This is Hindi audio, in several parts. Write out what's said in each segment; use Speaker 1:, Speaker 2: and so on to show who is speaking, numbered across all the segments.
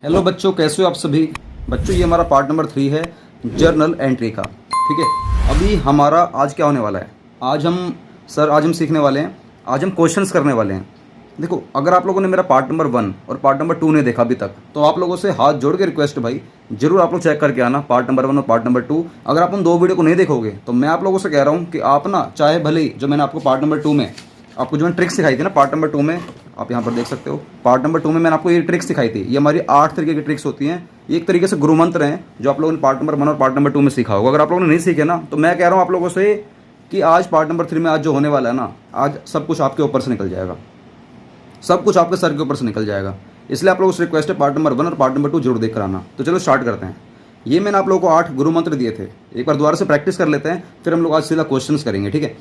Speaker 1: हेलो बच्चों, कैसे हो आप सभी बच्चों। ये हमारा पार्ट नंबर 3 है जर्नल एंट्री का। ठीक है, अभी हमारा आज क्या होने वाला है, आज हम सीखने वाले हैं, आज हम क्वेश्चंस करने वाले हैं। देखो, अगर आप लोगों ने मेरा पार्ट नंबर 1 और पार्ट नंबर 2 नहीं देखा अभी तक, तो आप लोगों से हाथ जोड़ के रिक्वेस्ट है भाई, जरूर आप लोग चेक करके आना पार्ट नंबर 1 और पार्ट नंबर 2। अगर आप उन दो वीडियो को नहीं देखोगे तो मैं आप लोगों से कह रहा हूँ कि आप ना, चाहे भले ही जो मैंने आपको पार्ट नंबर 2 में आपको जो मैंने ट्रिक्स सिखाई थी ना, पार्ट नंबर 2 में आप यहाँ पर देख सकते हो, पार्ट नंबर 2 में मैंने आपको ये ट्रिक्स सिखाई थी। ये हमारी 8 तरीके की ट्रिक्स होती हैं। ये एक तरीके से गुरु मंत्र हैं जो आप लोगों ने पार्ट नंबर 1 और पार्ट नंबर 2 में सीखा होगा। अगर आप लोगों ने नहीं सीखे ना, तो मैं कह रहा हूँ आप लोगों से कि आज पार्ट नंबर 3 में आज जो होने वाला है ना, आज सब कुछ आपके ऊपर से निकल जाएगा, सब कुछ आपके सर के ऊपर से निकल जाएगा। इसलिए आप लोगों से रिक्वेस्ट है, पार्ट नंबर 1 और पार्ट नंबर 2 जरूर देख कर आना। तो चलो स्टार्ट करते हैं। ये मैंने आप लोगों को 8 गुरु मंत्र दिए थे, एक बार दोबारा से प्रैक्टिस कर लेते हैं, फिर हम लोग आज सीधा क्वेश्चंस करेंगे। ठीक है,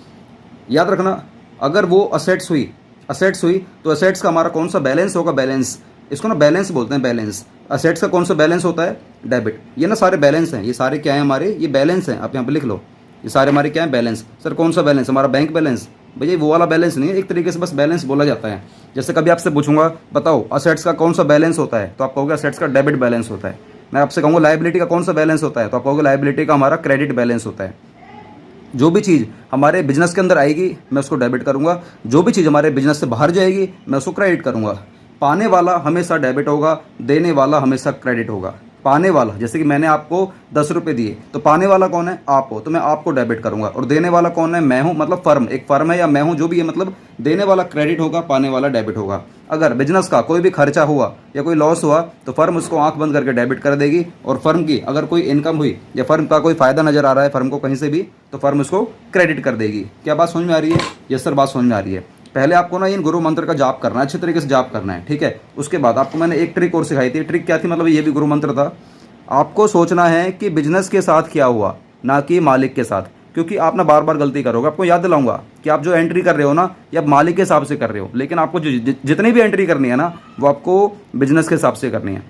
Speaker 1: याद रखना, अगर वो असेट्स हुई तो असेट्स का हमारा कौन सा बैलेंस होगा, बैलेंस, इसको ना बैलेंस बोलते हैं, बैलेंस। असेट्स का कौन सा बैलेंस होता है, डेबिट। ये ना सारे बैलेंस हैं, ये सारे क्या हैं हमारे, ये बैलेंस हैं। आप यहाँ पे लिख लो, ये सारे हमारे क्या है, बैलेंस। सर कौन सा बैलेंस, हमारा बैंक बैलेंस। भैया वो वाला बैलेंस नहीं है, एक तरीके से बस बैलेंस बोला जाता है। जैसे कभी आपसे पूछूंगा, बताओ असेट्स का कौन सा बैलेंस होता है, तो आप कहोगे असेट्स का डेबिट बैलेंस होता है। मैं आपसे कहूँगा लायबिलिटी का कौन सा बैलेंस होता है, तो आप कहोगे लायबिलिटी का हमारा क्रेडिट बैलेंस होता है। जो भी चीज़ हमारे बिजनेस के अंदर आएगी मैं उसको डेबिट करूंगा, जो भी चीज़ हमारे बिजनेस से बाहर जाएगी मैं उसको क्रेडिट करूंगा। पाने वाला हमेशा डेबिट होगा, देने वाला हमेशा क्रेडिट होगा। पाने वाला, जैसे कि मैंने आपको 10 रुपये दिए, तो पाने वाला कौन है, आप हो, तो मैं आपको डेबिट करूंगा। और देने वाला कौन है, मैं हूं, मतलब फर्म, एक फर्म है या मैं हूं, जो भी है, मतलब देने वाला क्रेडिट होगा, पाने वाला डेबिट होगा। अगर बिजनेस का कोई भी खर्चा हुआ या कोई लॉस हुआ तो फर्म उसको आंख बंद करके डेबिट कर देगी, और फर्म की अगर कोई इनकम हुई या फर्म का कोई फायदा नजर आ रहा है फर्म को कहीं से भी, तो फर्म उसको क्रेडिट कर देगी। क्या बात समझ में आ रही है? यस सर, बात समझ में आ रही है। पहले आपको ना इन गुरु मंत्र का जाप करना है, अच्छे तरीके से जाप करना है। ठीक है, उसके बाद आपको मैंने एक ट्रिक और सिखाई थी। ट्रिक क्या थी, मतलब ये भी गुरु मंत्र था। आपको सोचना है कि बिजनेस के साथ क्या हुआ, ना कि मालिक के साथ, क्योंकि आप ना बार बार गलती करोगे। आपको याद दिलाऊंगा कि आप जो एंट्री कर रहे हो ना, ये आप मालिक के हिसाब से कर रहे हो, लेकिन आपको जितनी भी एंट्री करनी है ना, वो आपको बिजनेस के हिसाब से करनी है।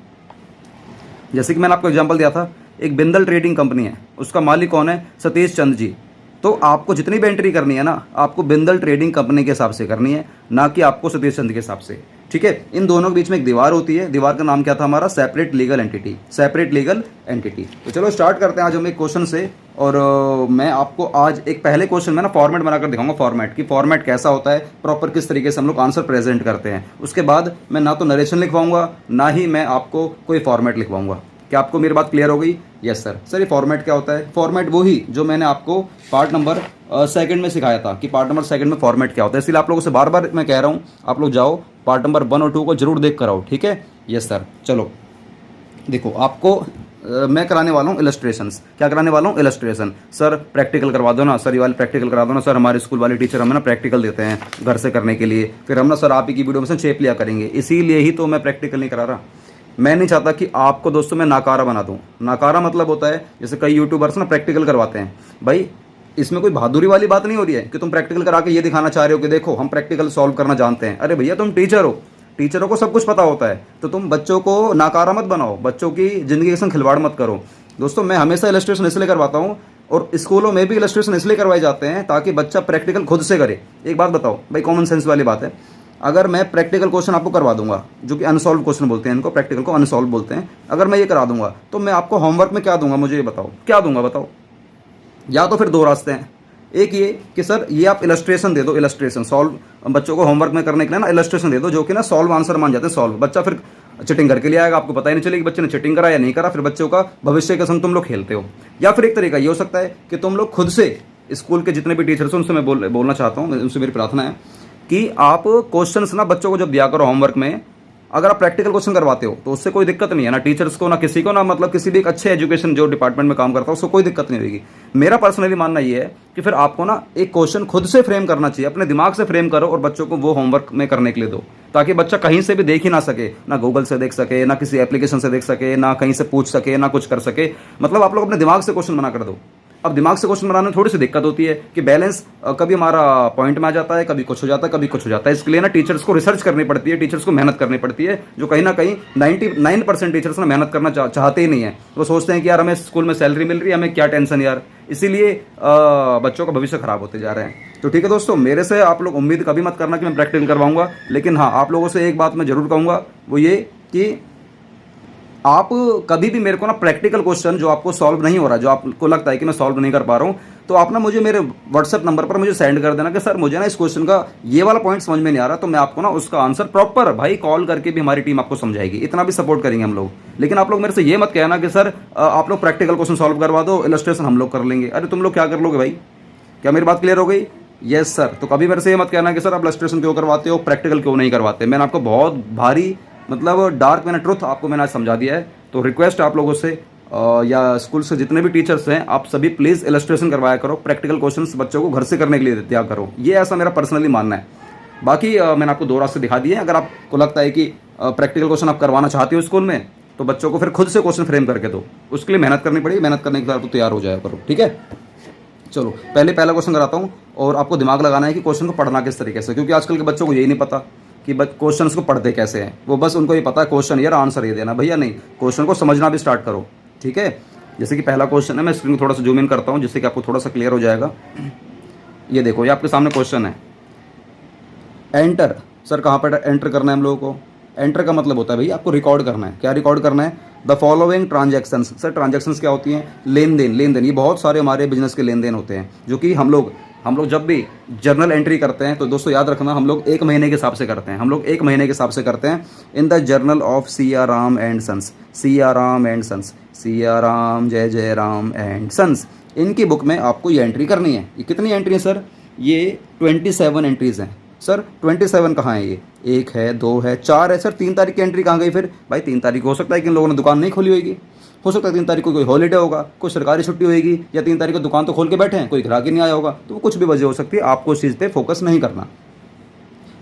Speaker 1: जैसे कि मैंने आपको एग्जांपल दिया था, एक बिंदल ट्रेडिंग कंपनी है, उसका मालिक कौन है, सतीश चंद जी। तो आपको जितनी भी एंट्री करनी है ना, आपको बिंदल ट्रेडिंग कंपनी के हिसाब से करनी है, ना कि आपको सतीश चंद के हिसाब से। ठीक है, इन दोनों के बीच में एक दीवार होती है, दीवार का नाम क्या था हमारा, separate legal entity, separate legal entity. तो चलो स्टार्ट करते हैं आज हम एक क्वेश्चन से। और मैं आपको आज एक पहले क्वेश्चन में ना फॉर्मेट बनाकर दिखाऊंगा, फॉर्मेट की, फॉर्मेट कैसा होता है, प्रॉपर किस तरीके से हम लोग आंसर प्रेजेंट करते हैं। उसके बाद मैं ना तो नरेशन लिखवाऊंगा, ना ही मैं आपको कोई फॉर्मेट लिखवाऊंगा। क्या आपको मेरी बात क्लियर हो गई? Yes sir. सर ये फॉर्मेट क्या होता है? फॉर्मेट वही जो मैंने आपको पार्ट नंबर 2 में सिखाया था कि पार्ट नंबर 2 में फॉर्मेट क्या होता है। इसलिए आप लोगों से बार बार मैं कह रहा हूँ, आप लोग जाओ पार्ट नंबर 1 और 2 को जरूर देख कर आओ। ठीक है, यस सर। चलो देखो, आपको मैं कराने वाला हूँ इलस्ट्रेशंस। क्या कराने वाला हूँ? इलस्ट्रेशन। सर प्रैक्टिकल करवा दो ना, सर ये वाले प्रैक्टिकल करा दो ना। सर हमारे स्कूल वाले टीचर हमें ना प्रैक्टिकल देते हैं घर से करने के लिए, फिर हम ना सर आप ही की वीडियो में से चेप लिया करेंगे, इसीलिए ही तो मैं प्रैक्टिकल नहीं करा रहा। मैं नहीं चाहता कि आपको दोस्तों मैं नाकारा बना दूं। नाकारा मतलब होता है, जैसे कई यूट्यूबर्स ना प्रैक्टिकल करवाते हैं। भाई इसमें कोई बहादुरी वाली बात नहीं हो रही है कि तुम प्रैक्टिकल करा के ये दिखाना चाह रहे हो कि देखो हम प्रैक्टिकल सॉल्व करना जानते हैं। अरे भैया तुम टीचर हो, टीचरों को सब कुछ पता होता है, तो तुम बच्चों को नाकारा मत बनाओ, बच्चों की जिंदगी के संग खिलवाड़ मत करो। दोस्तों मैं हमेशा इलस्ट्रेशन इसलिए करवाता हूँ, और स्कूलों में भी इलस्ट्रेशन इसलिए करवाए जाते हैं ताकि बच्चा प्रैक्टिकल खुद से करे। एक बात बताओ भाई, कॉमन सेंस वाली बात है, अगर मैं प्रैक्टिकल क्वेश्चन आपको करवा दूंगा, जो कि अनसॉल्व क्वेश्चन बोलते हैं इनको, प्रैक्टिकल को अनसॉल्व बोलते हैं, अगर मैं ये करा दूंगा तो मैं आपको होमवर्क में क्या दूंगा, मुझे ये बताओ, क्या दूंगा बताओ? या तो फिर दो रास्ते हैं, एक ये कि सर ये आप इलस्ट्रेशन दे दो, इलस्ट्रेशन सॉल्व बच्चों को होमवर्क में करने के लिए ना इलस्ट्रेशन दे दो, जो कि ना सॉल्व आंसर मान जाते हैं, सॉल्व। बच्चा फिर चिटिंग करके ले आएगा, आपको पता ही नहीं चलेगा कि बच्चे ने चिटिंग करा या नहीं करा, फिर बच्चों का भविष्य के संग तुम लोग खेलते हो। या फिर एक तरीका ये हो सकता है कि तुम लोग खुद से, स्कूल के जितने भी टीचर्स हैं उनसे मैं बोलना चाहता हूँ, उनसे मेरी प्रार्थना है कि आप क्वेश्चंस ना बच्चों को जब दिया करो होमवर्क में, अगर आप प्रैक्टिकल क्वेश्चन करवाते हो तो उससे कोई दिक्कत नहीं है, ना टीचर्स को ना किसी को, ना मतलब किसी भी एक अच्छे एजुकेशन जो डिपार्टमेंट में काम करता है उसको कोई दिक्कत नहीं होगी। मेरा पर्सनली मानना ये है कि फिर आपको ना एक क्वेश्चन खुद से फ्रेम करना चाहिए, अपने दिमाग से फ्रेम करो और बच्चों को वो होमवर्क में करने के लिए दो, ताकि बच्चा कहीं से भी देख ही ना सके, ना गूगल से देख सके, ना किसी एप्लीकेशन से देख सके, ना कहीं से पूछ सके, ना कुछ कर सके। मतलब आप लोग अपने दिमाग से क्वेश्चन बना कर दो। अब दिमाग से क्वेश्चन बनाने में थोड़ी सी दिक्कत होती है कि बैलेंस कभी हमारा पॉइंट में आ जाता है, कभी कुछ हो जाता है, कभी कुछ हो जाता है। इसके लिए ना टीचर्स को रिसर्च करनी पड़ती है, टीचर्स को मेहनत करनी पड़ती है, जो कहीं ना कहीं 99% टीचर्स ना मेहनत करना चाहते ही नहीं है। वो सोचते हैं कि यार हमें स्कूल में सैलरी मिल रही है, हमें क्या टेंशन यार, इसीलिए बच्चों का भविष्य खराब होते जा रहे हैं। तो ठीक है दोस्तों, मेरे से आप लोग उम्मीद कभी मत करना कि मैं प्रैक्टिकल करवाऊंगा, लेकिन हाँ आप लोगों से एक बात मैं जरूर कहूँगा, वो ये कि आप कभी भी मेरे को ना प्रैक्टिकल क्वेश्चन जो आपको सॉल्व नहीं हो रहा, जो आपको लगता है कि मैं सॉल्व नहीं कर पा रहा हूँ, तो आप ना मुझे मेरे व्हाट्सएप नंबर पर मुझे सेंड कर देना कि सर मुझे ना इस क्वेश्चन का ये वाला पॉइंट समझ में नहीं आ रहा, तो मैं आपको ना उसका आंसर प्रॉपर भाई कॉल करके भी हमारी टीम आपको समझाएगी, इतना भी सपोर्ट करेंगे हम लोग। लेकिन आप लोग मेरे से ये मत कहना कि सर आप लोग प्रैक्टिकल क्वेश्चन सॉल्व करवा दो, इलस्ट्रेशन हम लोग कर लेंगे। अरे तुम लोग क्या कर लोगे भाई? क्या मेरी बात क्लियर हो गई? Yes sir. तो कभी मेरे से ये मत कहना कि सर आप इलस्ट्रेशन क्यों करवाते हो, प्रैक्टिकल क्यों नहीं करवाते। मैंने आपको बहुत भारी मतलब डार्क मैंने ट्रुथ आपको मैंने आज समझा दिया है। तो रिक्वेस्ट आप लोगों से या स्कूल से जितने भी टीचर्स हैं, आप सभी प्लीज़ इलस्ट्रेशन करवाया करो, प्रैक्टिकल क्वेश्चंस बच्चों को घर से करने के लिए दिया करो। ये ऐसा मेरा पर्सनली मानना है। बाकी मैंने आपको 2 रास्ते दिखा दिए हैं। अगर आपको लगता है कि प्रैक्टिकल क्वेश्चन आप करवाना चाहते हो स्कूल में, तो बच्चों को फिर खुद से क्वेश्चन फ्रेम करके दो, उसके लिए मेहनत करनी पड़ेगी। मेहनत करने के बाद तैयार हो जाया करो, ठीक है। चलो पहला क्वेश्चन कराता हूँ, और आपको दिमाग लगाना है कि क्वेश्चन को पढ़ना किस तरीके से, क्योंकि आजकल के बच्चों को यही नहीं पता कि क्वेश्चंस को पढ़ते कैसे हैं। वो बस उनको ये पता है क्वेश्चन यार आंसर ये देना। भैया नहीं, क्वेश्चन को समझना भी स्टार्ट करो, ठीक है। जैसे कि पहला क्वेश्चन है, मैं स्क्रीन को थोड़ा सा जूम इन करता हूँ जिससे कि आपको थोड़ा सा क्लियर हो जाएगा। ये देखो, ये आपके सामने क्वेश्चन है, एंटर। सर कहाँ पर एंटर करना है हम लोगों को? एंटर का मतलब होता है भैया आपको रिकॉर्ड करना है। क्या रिकॉर्ड करना है? The following transactions. Sir transactions क्या होती हैं? लेन देन। ये बहुत सारे हमारे बिजनेस के लेन देन होते हैं, जो कि हम लोग जब भी जर्नल एंट्री करते हैं, तो दोस्तों याद रखना, हम लोग 1 महीने के हिसाब से करते हैं। हम लोग 1 महीने के हिसाब से करते हैं। In the journal of Siya Ram and sons, Siya Ram and sons, Siya Ram जय जय राम एंड सन्स, इनकी बुक में आपको ये एंट्री करनी है। ये कितनी एंट्री है सर? ये 27 एंट्रीज हैं। सर 27 कहाँ है? ये 1 है, 2 है, 4 है। सर 3 तारीख की एंट्री कहाँ गई फिर? भाई 3 तारीख हो सकता है कि इन लोगों ने दुकान नहीं खोली होगी, हो सकता है 3 तारीख को कोई हॉलीडे होगा, कोई सरकारी छुट्टी होगी, या 3 तारीख को दुकान तो खोल के बैठे हैं, कोई ग्राहक ही नहीं आया होगा। तो वो कुछ भी वजह हो सकती है, आपको उस चीज़ पे फोकस नहीं करना।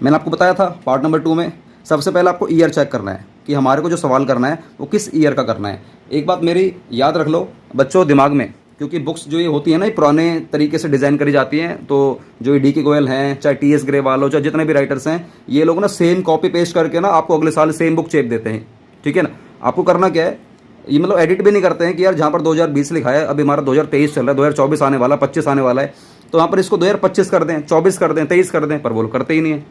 Speaker 1: मैंने आपको बताया था पार्ट नंबर 2 में, सबसे पहले आपको ईयर चेक करना है कि हमारे को जो सवाल करना है वो किस ईयर का करना है। एक बात मेरी याद रख लो बच्चों दिमाग में, क्योंकि बुक्स जो ये होती है ना, ये पुराने तरीके से डिज़ाइन करी जाती हैं। तो जो ये डी.के. गोयल हैं, चाहे टी.एस. ग्रेवाल हो, चाहे जितने भी राइटर्स हैं, ये लोग ना सेम कॉपी पेस्ट करके ना आपको अगले साल सेम बुक चेप देते हैं, ठीक है ना। आपको करना क्या है, ये मतलब एडिट भी नहीं करते हैं कि यार जहाँ पर 2020 लिखा है, अभी हमारा 2023 चल रहा है, 2024 आने वाला, 25 आने वाला है, तो यहाँ पर इसको 2025 कर दें, 24 कर दें, 23 कर दें, पर वो लोग करते ही नहीं है।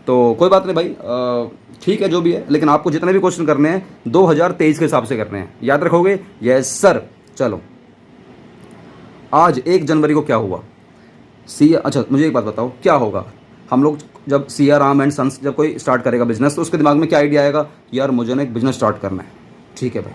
Speaker 1: तो कोई बात नहीं भाई, ठीक है जो भी है, लेकिन आपको जितने भी क्वेश्चन करने हैं 2023 के हिसाब से करने हैं। याद रखोगे? Yes sir. चलो आज 1 जनवरी को क्या हुआ? अच्छा मुझे एक बात बताओ, क्या होगा? हम लोग जब सिया राम एंड सन्स जब कोई स्टार्ट करेगा बिजनेस, तो उसके दिमाग में क्या आइडिया आएगा? यार मुझे ना एक बिजनेस स्टार्ट करना है, ठीक है भाई।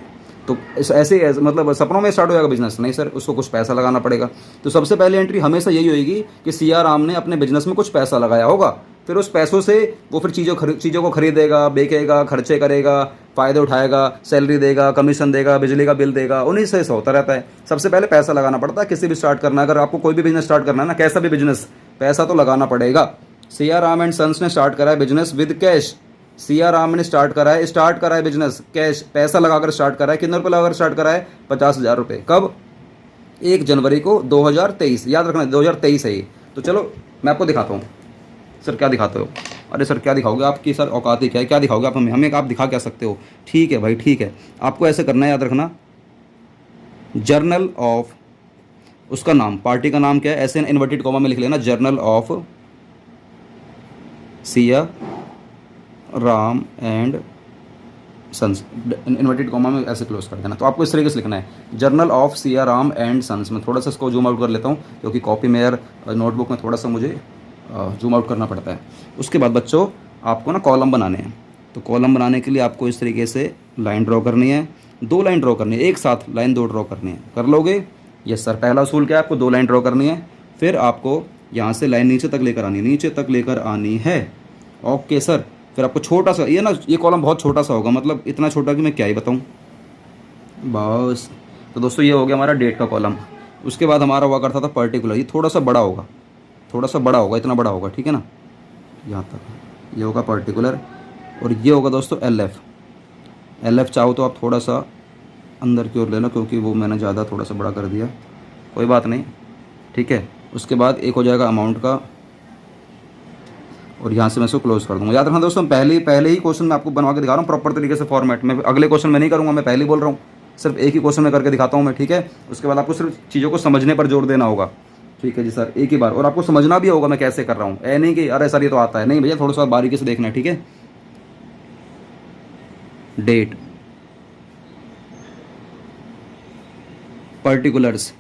Speaker 1: तो ऐसे मतलब सपनों में स्टार्ट हो जाएगा बिजनेस? नहीं सर, उसको कुछ पैसा लगाना पड़ेगा। तो सबसे पहले एंट्री हमेशा यही होगी कि सिया राम ने अपने बिजनेस में कुछ पैसा लगाया होगा, फिर उस पैसों से वो फिर चीज़ों को खरीदेगा, बेचेगा, खर्चे करेगा, फ़ायदे उठाएगा, सैलरी देगा, कमीशन देगा, बिजली का बिल देगा, उन्हीं से होता रहता है। सबसे पहले पैसा लगाना पड़ता है किसी भी स्टार्ट करना। अगर आपको कोई भी बिजनेस स्टार्ट करना है ना, कैसा भी बिजनेस, पैसा तो लगाना पड़ेगा। सिया राम एंड सन्स ने स्टार्ट करा है business with cash. Siya Ram ने स्टार्ट करा है बिजनेस कैश, पैसा लगाकर स्टार्ट करा है। कितने रुपये लगाकर स्टार्ट करा है? 50,000 रुपये। कब? 1 जनवरी को 2023। याद रखना 2023 है ये। तो चलो मैं आपको दिखाता हूँ। सर क्या दिखाते हो? अरे सर क्या दिखाओगे? आपकी सर औकात ही क्या है? क्या दिखाओगे आप हमें? आप दिखा क्या सकते हो? ठीक है भाई, ठीक है, आपको ऐसे करना है। याद रखना, जर्नल ऑफ, उसका नाम, पार्टी का नाम क्या है, ऐसे इन्वर्टेड कॉमा में लिख लेना, journal of Siya Ram and sons, inverted comma में ऐसे क्लोज कर देना। तो आपको इस तरीके से लिखना है, journal of Siya Ram and sons. मैं थोड़ा सा इसको जूम आउट कर लेता हूँ, क्योंकि कॉपी में यार नोटबुक में थोड़ा सा मुझे जूम आउट करना पड़ता है। उसके बाद बच्चों आपको ना कॉलम बनाने हैं। तो कॉलम बनाने के लिए आपको इस तरीके से लाइन ड्रॉ करनी है, 2 लाइन ड्रॉ करनी है, एक साथ लाइन 2 ड्रॉ करनी है। कर लोगे? Yes sir. पहला असूल क्या है? आपको 2 लाइन ड्रॉ करनी है, फिर आपको यहाँ से लाइन नीचे तक लेकर आनी है, नीचे तक लेकर आनी है। Okay sir. फिर आपको छोटा सा, ये ना ये कॉलम बहुत छोटा सा होगा, मतलब इतना छोटा कि मैं क्या ही बताऊँ बस। तो दोस्तों ये हो गया हमारा डेट का कॉलम। उसके बाद हमारा हुआ करता था पर्टिकुलर, ये थोड़ा सा बड़ा होगा, थोड़ा सा बड़ा होगा, इतना बड़ा होगा, ठीक है ना, यहाँ तक। ये होगा पर्टिकुलर, और ये होगा दोस्तों LF चाहो तो आप थोड़ा सा अंदर की ओर ले लो, क्योंकि वो मैंने ज़्यादा थोड़ा सा बड़ा कर दिया, कोई बात नहीं, ठीक है। उसके बाद एक हो जाएगा अमाउंट का, और यहाँ से मैं इसको क्लोज कर दूँगा। याद रखना दोस्तों, पहले ही क्वेश्चन मैं आपको बनवा के दिखा रहा हूँ प्रॉपर तरीके से फॉर्मेट में। अगले क्वेश्चन में नहीं करूँगा, मैं पहले ही बोल रहा हूँ, सिर्फ एक ही क्वेश्चन में करके दिखाता हूँ मैं, ठीक है। उसके बाद आपको सिर्फ चीज़ों को समझने पर जोर देना होगा, ठीक है जी सर, एक ही बार। और आपको समझना भी होगा मैं कैसे कर रहा हूँ, ऐ नहीं कि अरे सर ये तो आता है, नहीं भैया, थोड़ा सा बारीकी से देखना है, ठीक है। Date, particulars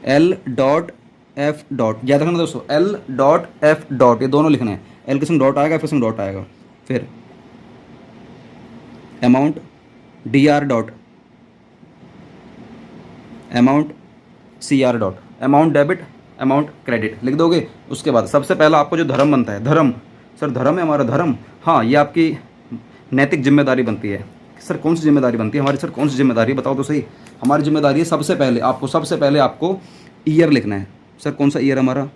Speaker 1: L dot F dot, याद रखना दोस्तों, एल डॉट एफ डॉट, ये दोनों लिखना है। एल के संग डॉट आएगा, एफ के संग डॉट आएगा। फिर amount D R dot, amount C R dot, amount debit, amount credit लिख दोगे। उसके बाद सबसे पहला आपको जो धर्म बनता है, धर्म, सर धर्म है हमारा धर्म, हाँ ये आपकी नैतिक जिम्मेदारी बनती है। सर कौन सी जिम्मेदारी बनती है हमारी, सर कौन सी जिम्मेदारी है बताओ तो सही। हमारी जिम्मेदारी है सबसे पहले आपको ईयर लिखना है। सर कौन सा ईयर हमारा,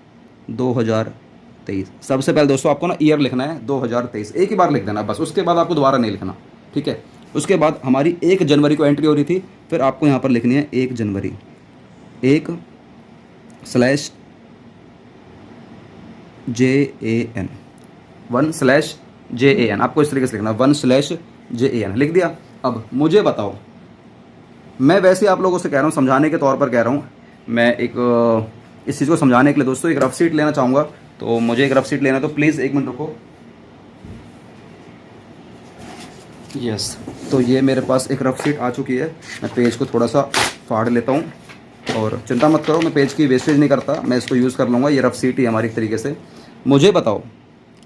Speaker 1: 2023। सबसे पहले दोस्तों आपको ना ईयर लिखना है 2023, एक ही बार लिख देना बस, उसके बाद आपको दोबारा नहीं लिखना, ठीक है। उसके बाद हमारी 1 जनवरी को एंट्री हो रही थी, फिर आपको यहाँ पर लिखनी है 1 जनवरी, 1/JAN, 1/JAN, आपको इस तरीके से लिखना 1/JAN लिख दिया। अब मुझे बताओ, मैं वैसे आप लोगों से कह रहा हूँ, समझाने के तौर पर कह रहा हूँ, मैं एक इस चीज़ को समझाने के लिए दोस्तों एक रफ शीट लेना चाहूँगा। तो मुझे एक रफ शीट लेना, तो प्लीज़ 1 मिनट रुको। यस, तो ये मेरे पास एक रफ शीट आ चुकी है। मैं पेज को थोड़ा सा फाड़ लेता हूँ, और चिंता मत करो, मैं पेज की वेस्टेज नहीं करता, मैं इसको यूज़ कर लूँगा। ये रफ शीट ही हमारी एक तरीके से। मुझे बताओ,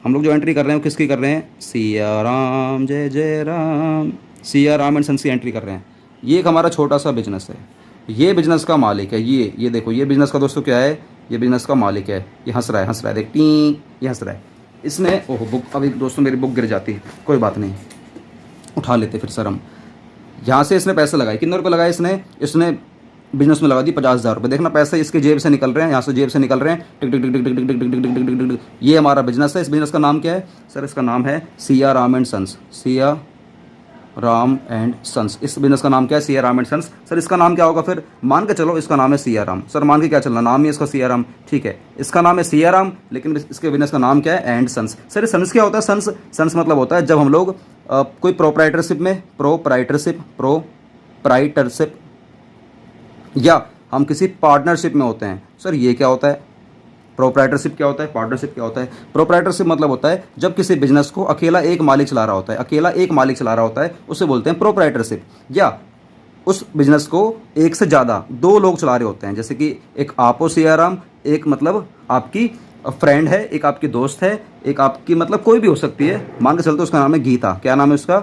Speaker 1: हम लोग जो एंट्री कर रहे हैं वो किसकी कर रहे हैं, सिया राम जय जय राम, सिया राम एंड सन्स की एंट्री कर रहे हैं। ये एक हमारा छोटा सा बिजनेस है, ये बिजनेस का मालिक है, ये देखो, ये बिजनेस का दोस्तों क्या है, ये बिजनेस का मालिक है। ये हंस रहा है, देख टी, ये हंस रहा है। इसने, ओह बुक, अभी दोस्तों मेरी बुक गिर जाती, कोई बात नहीं, उठा लेते फिर सर हम। यहाँ से इसने पैसे लगाए, कितने रुपये लगाए इसने बिजनेस में लगा दी 50,000 रुपये। देखना पैसे इसके जेब से निकल रहे हैं, यहाँ से जेब से निकल रहे हैं, टिक टिक टिक टिक टिक टिक टिक टिक टिक टिक टिक टिक। ये हमारा बिजनेस है। इस बिजनेस का नाम क्या है सर, इसका नाम है Siya Ram and sons, Siya Ram and sons. इस बिजनेस का नाम क्या है, Siya Ram and sons. Sir इसका नाम क्या होगा फिर, मान के चलो इसका नाम है सिया राम। सर मान के क्या चलना, नाम ही इसका सिया राम, ठीक है। इसका नाम है सिया राम, लेकिन इसके बिजनेस का नाम क्या है, एंड सन्स। सर ये सन्स क्या होता है, सन्स मतलब होता है जब हम लोग कोई प्रोप्राइटरशिप या हम किसी पार्टनरशिप में होते हैं। सर ये क्या होता है, प्रोप्राइटरशिप क्या होता है, पार्टनरशिप क्या होता है। प्रोप्राइटरशिप मतलब होता है जब किसी बिजनेस को अकेला एक मालिक चला रहा होता है, उसे बोलते हैं प्रोप्राइटरशिप। या उस बिजनेस को एक से ज़्यादा 2 लोग चला रहे होते हैं, जैसे कि एक आप हो सियाराम, एक मतलब आपकी फ्रेंड है, एक आपकी दोस्त है, एक आपकी मतलब कोई भी हो सकती है। मान के चलते उसका नाम है गीता, क्या नाम है उसका,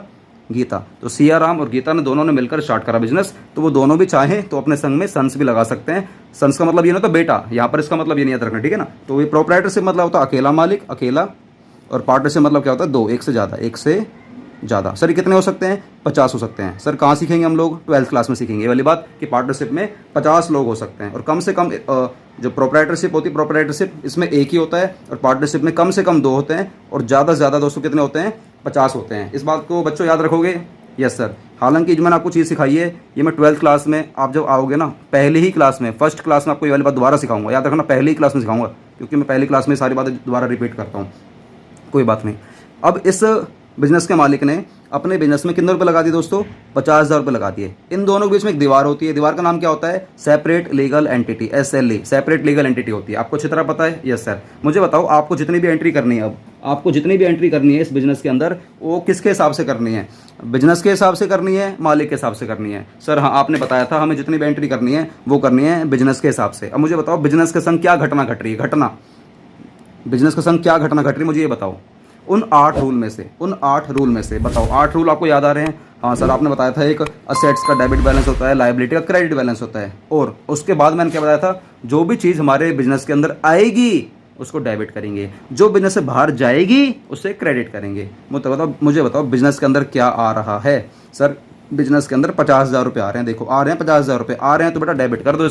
Speaker 1: गीता। तो सियाराम और गीता ने दोनों ने मिलकर स्टार्ट करा बिजनेस, तो वो दोनों भी चाहें तो अपने संग में सन्स भी लगा सकते हैं। सन्स का मतलब ये ना तो बेटा, यहाँ पर इसका मतलब ये नहीं याद रखना, ठीक है ना। तो ये प्रोप्राइटरशिप मतलब होता है अकेला मालिक, अकेला, और पार्टनरशिप मतलब क्या होता है 2, एक से ज़्यादा। सर ये कितने हो सकते हैं, 50 हो सकते हैं। सर कहाँ सीखेंगे हम लोग, 12th क्लास में सीखेंगे ये वाली बात कि पार्टनरशिप में 50 लोग हो सकते हैं। और कम से कम जो प्रोप्राइटरशिप होती है, प्रोप्राइटरशिप इसमें एक ही होता है, और पार्टनरशिप में कम से कम 2 होते हैं, और ज़्यादा से ज़्यादा दोस्तों कितने होते हैं, 50 होते हैं। इस बात को बच्चों याद रखोगे। Yes sir. हालांकि जो मैंने आपको चीज़ सिखाई है, ये मैं 12th क्लास में, आप जब आओगे ना, पहली ही क्लास में, फर्स्ट क्लास में आपको ये वाली बात दोबारा सिखाऊंगा, याद रखना, पहली ही क्लास में सिखाऊंगा, क्योंकि मैं पहली क्लास में सारी बातें दोबारा रिपीट करता हूँ, कोई बात नहीं। अब इस बिजनेस के मालिक ने अपने बिजनेस में कितने रुपए लगा दिए दोस्तों, 50,000 रुपये लगा दिए। इन दोनों के बीच में एक दीवार होती है, दीवार का नाम क्या होता है, separate legal entity, SLE, separate legal entity होती है। आपको अच्छी तरह पता है। Yes sir. मुझे बताओ, आपको जितनी भी एंट्री करनी है, अब आपको जितनी भी एंट्री करनी है इस बिजनेस के अंदर, वो किसके हिसाब से करनी है, बिजनेस के हिसाब से करनी है, मालिक के हिसाब से करनी है। सर हाँ, आपने बताया था हमें जितनी भी एंट्री करनी है वो करनी है बिजनेस के हिसाब से। अब मुझे बताओ, बिजनेस के संग क्या घटना घट रही है, बिजनेस के संग क्या घटना घट रही है, मुझे ये बताओ। उन 8 रूल में से बताओ, 8 रूल आपको याद आ रहे हैं। हाँ सर, आपने बताया था एक असेट्स का डेबिट बैलेंस होता है, लायबिलिटी का क्रेडिट बैलेंस होता है, और उसके बाद मैंने क्या बताया था, जो भी चीज़ हमारे बिजनेस के अंदर आएगी उसको डेबिट करेंगे, जो बिजनेस से बाहर जाएगी उसे क्रेडिट करेंगे। मुझे बताओ बिजनेस के अंदर क्या आ रहा है। सर बिजनेस के अंदर 50,000 रुपये आ रहे हैं, देखो आ रहे हैं 50,000 रुपये आ रहे हैं, तो बेटा डेबिट कर दो,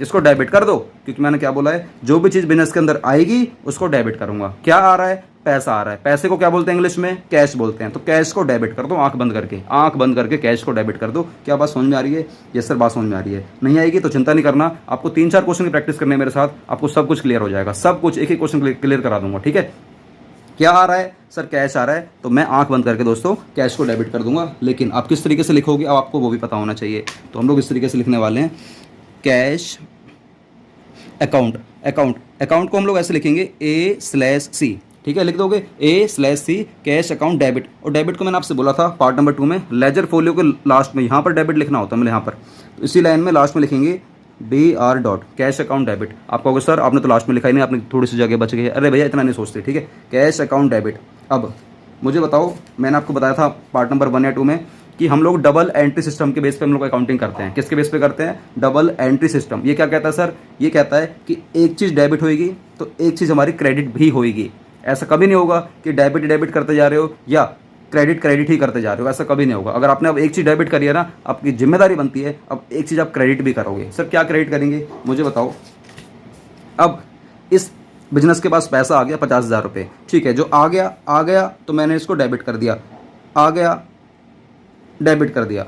Speaker 1: इसको डेबिट कर दो, क्योंकि मैंने क्या बोला है, जो भी चीज़ बिजनेस के अंदर आएगी उसको डेबिट करूंगा। क्या आ रहा है, पैसा आ रहा है, पैसे को क्या बोलते हैं इंग्लिश में, कैश बोलते हैं। तो कैश को डेबिट कर दो, आंख बंद करके कैश को डेबिट कर दो। क्या बात समझ में आ रही है। यस सर, बात समझ में आ रही है। नहीं आएगी तो चिंता नहीं करना, आपको 3-4 क्वेश्चन की प्रैक्टिस करने मेरे साथ, आपको सब कुछ क्लियर हो जाएगा, सब कुछ एक क्वेश्चन क्लियर करा दूंगा, ठीक है। क्या आ रहा है सर, कैश आ रहा है, तो मैं आंख बंद करके दोस्तों कैश को डेबिट कर दूंगा। लेकिन आप किस तरीके से लिखोगे, अब आपको वो भी पता होना चाहिए। तो हम लोग इस तरीके से लिखने वाले हैं, कैश अकाउंट को हम लोग ऐसे लिखेंगे A/C, ठीक है, लिख दोगे A/C कैश अकाउंट डेबिट। और डेबिट को मैंने आपसे बोला था पार्ट नंबर 2 में लेजर फोलियो के लास्ट में यहाँ पर डेबिट लिखना होता है, मतलब यहाँ पर, तो इसी लाइन में लास्ट में लिखेंगे DR dot cash account debit. आप कहोगे सर आपने तो लास्ट में लिखा ही नहीं, आपने थोड़ी सी जगह बच गई है। अरे भैया इतना नहीं सोचते, ठीक है, कैश अकाउंट डेबिट। अब मुझे बताओ, मैंने आपको बताया था पार्ट नंबर 1 या 2 में कि हम लोग डबल एंट्री सिस्टम के बेस पे हम लोग अकाउंटिंग करते हैं। किसके बेस पे करते हैं? Double entry system. ये क्या कहता है सर? ये कहता है कि एक चीज़ डेबिट होगी तो एक चीज़ हमारी क्रेडिट भी होगी। ऐसा कभी नहीं होगा कि डेबिट डेबिट करते जा रहे हो या क्रेडिट क्रेडिट ही करते जा रहे हो, ऐसा कभी नहीं होगा। अगर आपने अब एक चीज़ डेबिट करी है ना, आपकी जिम्मेदारी बनती है अब एक चीज़ आप क्रेडिट भी करोगे। सर क्या क्रेडिट करेंगे मुझे बताओ। अब इस बिजनेस के पास पैसा आ गया 50,000 रुपये, ठीक है, जो आ गया तो मैंने इसको डेबिट कर दिया, आ गया डेबिट कर दिया।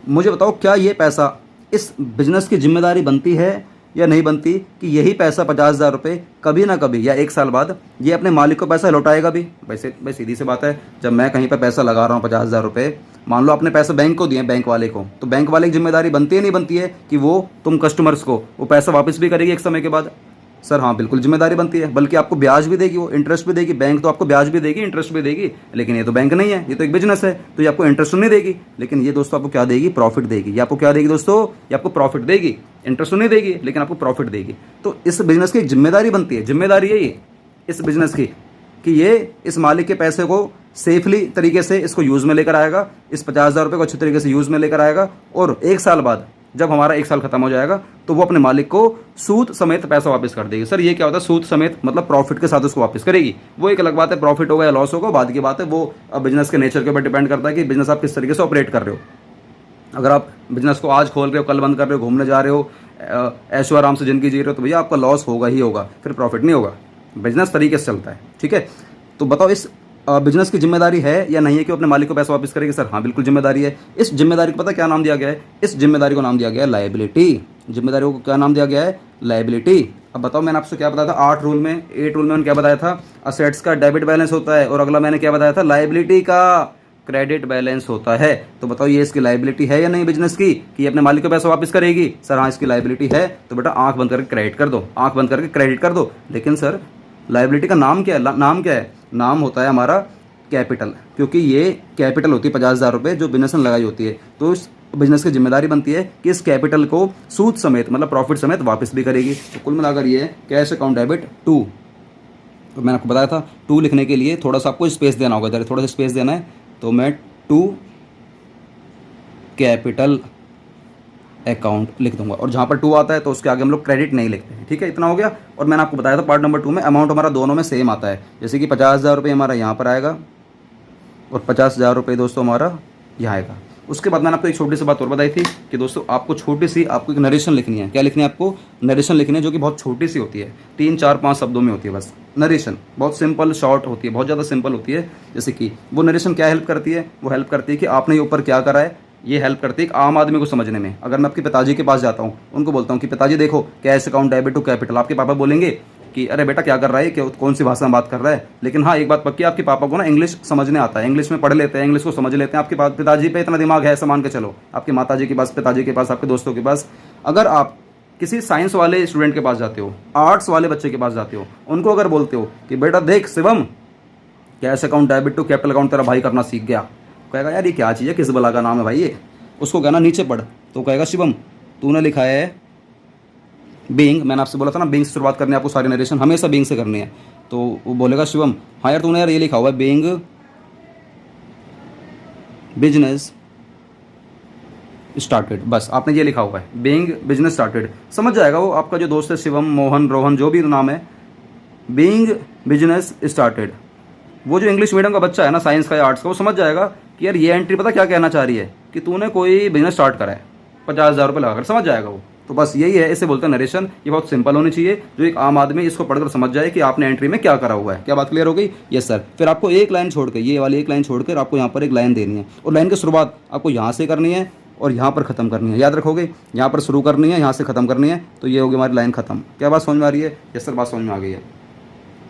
Speaker 1: मुझे बताओ क्या ये पैसा इस बिजनेस की जिम्मेदारी बनती है या नहीं बनती कि यही पैसा 50,000 रुपये कभी ना कभी या एक साल बाद ये अपने मालिक को पैसा लौटाएगा भी? वैसे भाई सीधी सी बात है, जब मैं कहीं पर पैसा लगा रहा हूँ 50,000 रुपये, मान लो आपने पैसे बैंक को दिए, बैंक वाले को, तो बैंक वाले की जिम्मेदारी बनती है नहीं बनती है कि वो तुम कस्टमर्स को वो पैसा वापस भी करेगी एक समय के बाद? सर हाँ बिल्कुल जिम्मेदारी बनती है, बल्कि आपको ब्याज भी देगी, वो इंटरेस्ट भी देगी। बैंक तो आपको ब्याज भी देगी, इंटरेस्ट भी देगी, लेकिन ये तो बैंक नहीं है, ये तो एक बिजनेस है, तो ये आपको इंटरेस्ट नहीं देगी, लेकिन ये दोस्तों आपको क्या देगी? प्रॉफिट देगी। ये आपको क्या देगी दोस्तों? ये आपको प्रॉफिट देगी। इंटरेस्ट नहीं देगी लेकिन आपको प्रॉफिट देगी। तो इस बिजनेस की जिम्मेदारी बनती है, जिम्मेदारी है ये इस बिजनेस की कि ये इस मालिक के पैसे को सेफली तरीके से इसको यूज़ में लेकर आएगा, इस 50,000 रुपये को अच्छे तरीके से यूज़ में लेकर आएगा, और एक साल बाद जब हमारा एक साल खत्म हो जाएगा तो वो अपने मालिक को सूद समेत पैसा वापस कर देगी। सर ये क्या होता है सूद समेत? मतलब प्रॉफिट के साथ उसको वापस करेगी। वो एक अलग बात है, प्रॉफिट होगा या लॉस होगा बाद की बात है, वो बिजनेस के नेचर के ऊपर डिपेंड करता है कि बिजनेस आप किस तरीके से ऑपरेट कर रहे हो। अगर आप बिजनेस को आज खोल रहे हो, कल बंद कर रहे हो, घूमने जा रहे हो, ऐशो आराम से ज़िंदगी जी रहे हो, तो भैया आपका लॉस होगा ही होगा, फिर प्रॉफिट नहीं होगा। बिजनेस तरीके से चलता है, ठीक है। तो बताओ इस बिजनेस की जिम्मेदारी है या नहीं है कि अपने मालिक को पैसा वापस करेगी? सर हाँ बिल्कुल जिम्मेदारी है। इस जिम्मेदारी को पता क्या नाम दिया गया है? इस जिम्मेदारी को नाम दिया गया है लायबिलिटी। जिम्मेदारी को क्या नाम दिया गया है? लायबिलिटी। अब बताओ मैंने आपसे क्या बताया था 8 रूल में, 8 रूल में मैंने क्या बताया था? असेट्स का डेबिट बैलेंस होता है, और अगला मैंने क्या बताया था? लायबिलिटी का क्रेडिट बैलेंस होता है। तो बताओ ये इसकी लायबिलिटी है या नहीं बिजनेस की कि ये अपने मालिक को पैसा वापस करेगी? सर हाँ इसकी लायबिलिटी है। तो बेटा आंख बंद करके क्रेडिट कर दो, आंख बंद करके क्रेडिट कर दो। लेकिन सर लायबिलिटी का नाम क्या है? नाम क्या है? नाम होता है हमारा कैपिटल, क्योंकि ये कैपिटल होती है 50,000 रुपये जो बिजनेस ने लगाई होती है। तो इस बिजनेस की जिम्मेदारी बनती है कि इस कैपिटल को सूद समेत मतलब प्रॉफिट समेत वापस भी करेगी। तो कुल मिलाकर ये कैश अकाउंट डेबिट 2। तो मैंने आपको बताया था 2 लिखने के लिए थोड़ा सा आपको स्पेस देना होगा, इधर थोड़ा सा स्पेस देना है। तो मैं 2 कैपिटल अकाउंट लिख दूंगा, और जहाँ पर 2 आता है तो उसके आगे हम लोग क्रेडिट नहीं लिखते हैं, ठीक है। इतना हो गया। और मैंने आपको बताया था पार्ट नंबर 2 में अमाउंट हमारा दोनों में सेम आता है, जैसे कि 50,000 रुपये हमारा यहाँ पर आएगा और 50,000 रुपये दोस्तों हमारा यहाँ आएगा। उसके बाद मैंने आपको एक छोटी सी बात और बताई थी कि दोस्तों आपको छोटी सी आपको एक नरेशन लिखनी है। क्या लिखनी है आपको? नरेशन लिखनी है, जो कि बहुत छोटी सी होती है, 3 4 5 शब्दों में होती है बस। नरेशन बहुत सिंपल शॉर्ट होती है, बहुत ज़्यादा सिंपल होती है। जैसे कि वो नरेशन क्या हेल्प करती है? वो हेल्प करती है कि आपने ये ऊपर क्या करा है, ये हेल्प करती है एक आम आदमी को समझने में। अगर मैं आपके पिताजी के पास जाता हूँ, उनको बोलता हूँ कि पिताजी देखो cash account debit to capital, आपके पापा बोलेंगे कि अरे बेटा क्या कर रहा है, क्या कौन सी भाषा में बात कर रहा है। लेकिन हाँ एक बात पक्की, आपके पापा को ना इंग्लिश समझने आता है, इंग्लिश में पढ़ लेते हैं, इंग्लिश को समझ लेते हैं। आपके पिताजी पे इतना दिमाग है, मान के चलो, आपके माताजी के पास, पिताजी के पास, आपके दोस्तों के पास। अगर आप किसी साइंस वाले स्टूडेंट के पास जाते हो, आर्ट्स वाले बच्चे के पास जाते हो, उनको अगर बोलते हो कि बेटा देख Shivam cash account debit to capital account तेरा भाई करना सीख गया, कहेगा यार ये क्या चीज़ है, किस बला का नाम है भाई ये। उसको कहना नीचे पढ़, तो कहेगा शिवम तूने लिखा है बीइंग, मैंने आपसे बोला था ना बीइंग से शुरुआत करनी है आपको, सारी नरेशन हमेशा बीइंग से करनी है। तो वो बोलेगा शिवम हाँ यार तूने यार ये लिखा हुआ है बीइंग बिजनेस स्टार्टेड, बस आपने ये लिखा हुआ है बीइंग बिजनेस स्टार्टेड, समझ जाएगा वो आपका जो दोस्त है शिवम, मोहन, रोहन, जो भी नाम है, बीइंग बिजनेस स्टार्टेड। वो जो इंग्लिश मीडियम का बच्चा है ना, साइंस का या आर्ट्स का, वो समझ जाएगा कि यार ये एंट्री पता क्या कहना चाह रही है कि तूने कोई बिजनेस स्टार्ट करा है 50,000 रुपये लगाकर, समझ जाएगा वो। तो बस यही है, इसे बोलते हैं नरेशन। ये बहुत सिंपल होनी चाहिए, जो एक आम आदमी इसको पढ़कर समझ जाए कि आपने एंट्री में क्या करा हुआ है। क्या बात क्लियर हो गई? Yes sir. फिर आपको एक लाइन छोड़ के, ये वाली एक लाइन छोड़कर आपको यहाँ पर एक लाइन देनी है, और लाइन की शुरुआत आपको यहाँ से करनी है और यहाँ पर ख़त्म करनी है। याद रखोगे, यहाँ पर शुरू करनी है, यहाँ से ख़त्म करनी है, तो ये होगी हमारी लाइन ख़त्म। क्या बात समझ में आ रही है? यस सर बात समझ में आ गई है।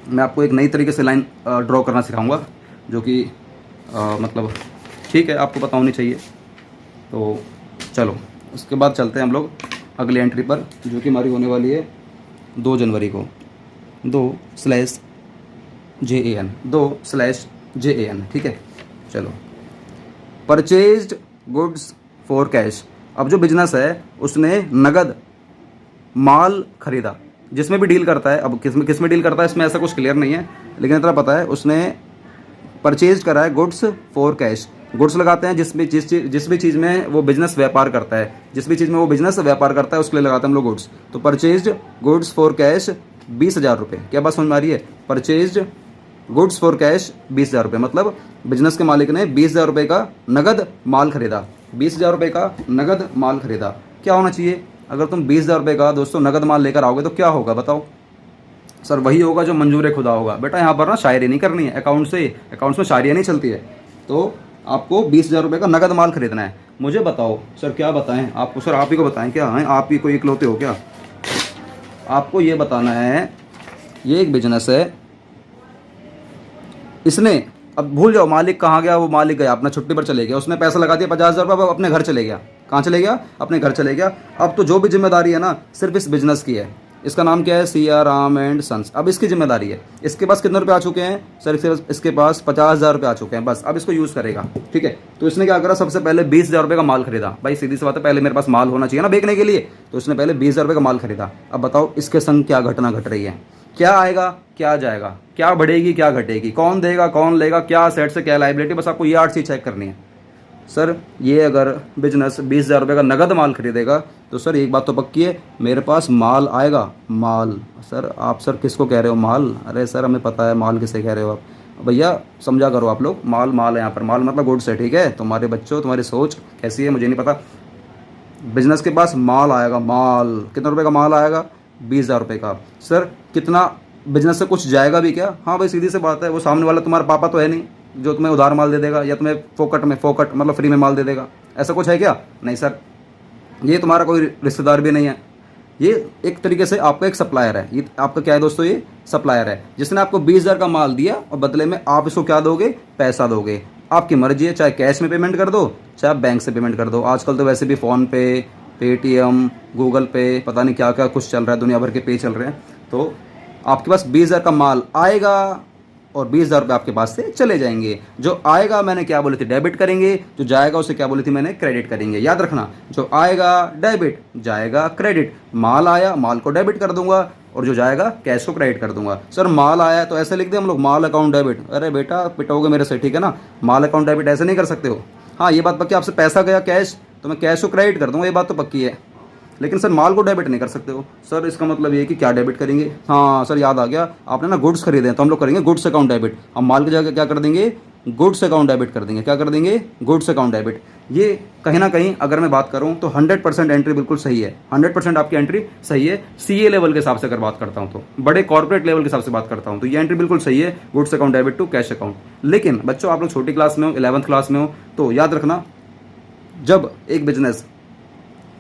Speaker 1: मैं आपको एक नई तरीके से लाइन ड्रॉ करना सिखाऊंगा, जो कि मतलब ठीक है आपको पता होनी चाहिए। तो चलो उसके बाद चलते हैं हम लोग अगली एंट्री पर, जो कि हमारी होने वाली है 2 जनवरी को, 2/, JAN, 2/JAN, ठीक है। चलो, परचेज्ड गुड्स फॉर कैश। अब जो बिजनेस है उसने नगद माल खरीदा, जिसमें भी डील करता है, अब किस में डील करता है इसमें ऐसा कुछ क्लियर नहीं है, लेकिन इतना पता है उसने परचेज करा है गुड्स फॉर कैश। गुड्स लगाते हैं जिस भी चीज़ में वो बिजनेस व्यापार करता है, जिस भी चीज़ में वो बिजनेस व्यापार करता है उसके लिए लगाते हैं हम लोग गुड्स। तो परचेज्ड गुड्स फॉर कैश 20,000 रुपये। क्या बात समझ में आ रही है? परचेज्ड गुड्स फॉर कैश 20,000 रुपये, मतलब बिजनेस के मालिक ने 20,000 रुपये का नगद माल खरीदा। 20,000 रुपये का नगद माल खरीदा। क्या होना चाहिए? अगर तुम 20,000 रुपये का दोस्तों नगद माल लेकर आओगे तो क्या होगा बताओ? सर वही होगा जो मंजूर खुदा होगा। बेटा यहाँ पर ना शायरी नहीं करनी है, अकाउंट्स में शायरी नहीं चलती है। तो आपको 20,000 रुपये का नगद माल खरीदना है। मुझे बताओ सर, क्या बताएं आपको? सर आप ही को बताएं क्या? हैं आप ही को इकलौते हो क्या? आपको ये बताना है, ये एक बिजनेस है, इसने, अब भूल जाओ मालिक कहाँ गया, वो मालिक गया अपना छुट्टी पर चले गया, उसने पैसा लगा दिया 50,000 रुपये, अपने घर चले गया। कहाँ चले गया? अपने घर चले गया। अब तो जो भी जिम्मेदारी है ना सिर्फ इस बिजनेस की है। इसका नाम क्या है? Siya Ram and sons. अब इसकी जिम्मेदारी है। इसके पास कितने रुपए आ चुके हैं सर? इसके पास 50,000 रुपये आ चुके हैं बस। अब इसको यूज़ करेगा, ठीक है। तो इसने क्या करा? सबसे पहले 20,000 रुपये का माल खरीदा। भाई सीधी सी बात है, पहले मेरे पास माल होना चाहिए ना बेचने के लिए, तो इसने पहले 20,000 रुपये का माल खरीदा। अब बताओ इसके संग क्या घटना घट रही है? क्या आएगा, क्या जाएगा, क्या बढ़ेगी, क्या घटेगी, कौन देगा, कौन लेगा, क्या सेट से क्या लाइबिलिटी, बस आपको ये 8 चीज़ चेक करनी है। सर ये अगर बिजनेस 20,000 रुपये का नगद माल खरीदेगा तो सर एक बात तो पक्की है, मेरे पास माल आएगा। माल? सर आप सर किसको कह रहे हो माल? अरे सर हमें पता है माल किसे कह रहे हो आप। भैया समझा करो आप लोग, माल है यहाँ पर। माल मतलब गुड्स है, ठीक है। तुम्हारे बच्चों तुम्हारी सोच कैसी है मुझे नहीं पता। बिजनेस के पास माल आएगा। माल कितने रुपए का माल आएगा? 20,000 रुपये का। सर कितना बिजनेस से कुछ जाएगा भी क्या? हाँ भाई सीधी सी बात है, वो सामने वाला तुम्हारा पापा तो है नहीं जो तुम्हें उधार माल दे देगा या तुम्हें फोकट मतलब फ्री में माल दे देगा। ऐसा कुछ है क्या? नहीं सर, ये तुम्हारा कोई रिश्तेदार भी नहीं है। ये एक तरीके से आपका एक सप्लायर है। ये आपका क्या है दोस्तों? ये सप्लायर है जिसने आपको 20,000 का माल दिया और बदले में आप इसको क्या दोगे? पैसा दोगे। आपकी मर्जी है, चाहे कैश में पेमेंट कर दो, चाहे आप बैंक से पेमेंट कर दो। आजकल तो वैसे भी फ़ोन पे, पेटीएम, गूगल पे, पता नहीं क्या क्या कुछ चल रहा है, दुनिया भर के पे चल रहे हैं। तो आपके पास 20,000 का माल आएगा और 20,000 रुपये आपके पास से चले जाएंगे। जो आएगा मैंने क्या बोली थी? डेबिट करेंगे। जो जाएगा उसे क्या बोली थी मैंने? क्रेडिट करेंगे। याद रखना, जो आएगा डेबिट, जाएगा क्रेडिट। माल आया, माल को डेबिट कर दूंगा और जो जाएगा कैश को क्रेडिट कर दूंगा। सर माल आया तो ऐसे लिख दे हम लोग, माल अकाउंट डेबिट। अरे बेटा पिटोगे मेरे से, ठीक है ना। माल अकाउंट डेबिट ऐसे नहीं कर सकते हो। हाँ ये बात पक्की, आपसे पैसा गया कैश तो मैं कैश को क्रेडिट कर दूंगा, ये बात तो पक्की है। लेकिन सर माल को डेबिट नहीं कर सकते हो। सर इसका मतलब ये कि क्या डेबिट करेंगे? हाँ सर याद आ गया, आपने ना गुड्स खरीदे हैं तो हम लोग करेंगे गुड्स अकाउंट डेबिट। हम माल की जगह क्या कर देंगे? गुड्स अकाउंट डेबिट कर देंगे। क्या कर देंगे? Goods account debit. ये कहीं ना कहीं अगर मैं बात करूँ तो 100% एंट्री बिल्कुल सही है। 100% आपकी एंट्री सही है। CA लेवल के हिसाब से अगर बात करता हूँ तो, बड़े कॉर्पोरेट लेवल के हिसाब से बात करता हूँ तो ये एंट्री बिल्कुल सही है, goods account debit to cash account. लेकिन बच्चों आप लोग छोटी क्लास में हो, 11th क्लास में हो, तो याद रखना, जब एक बिजनेस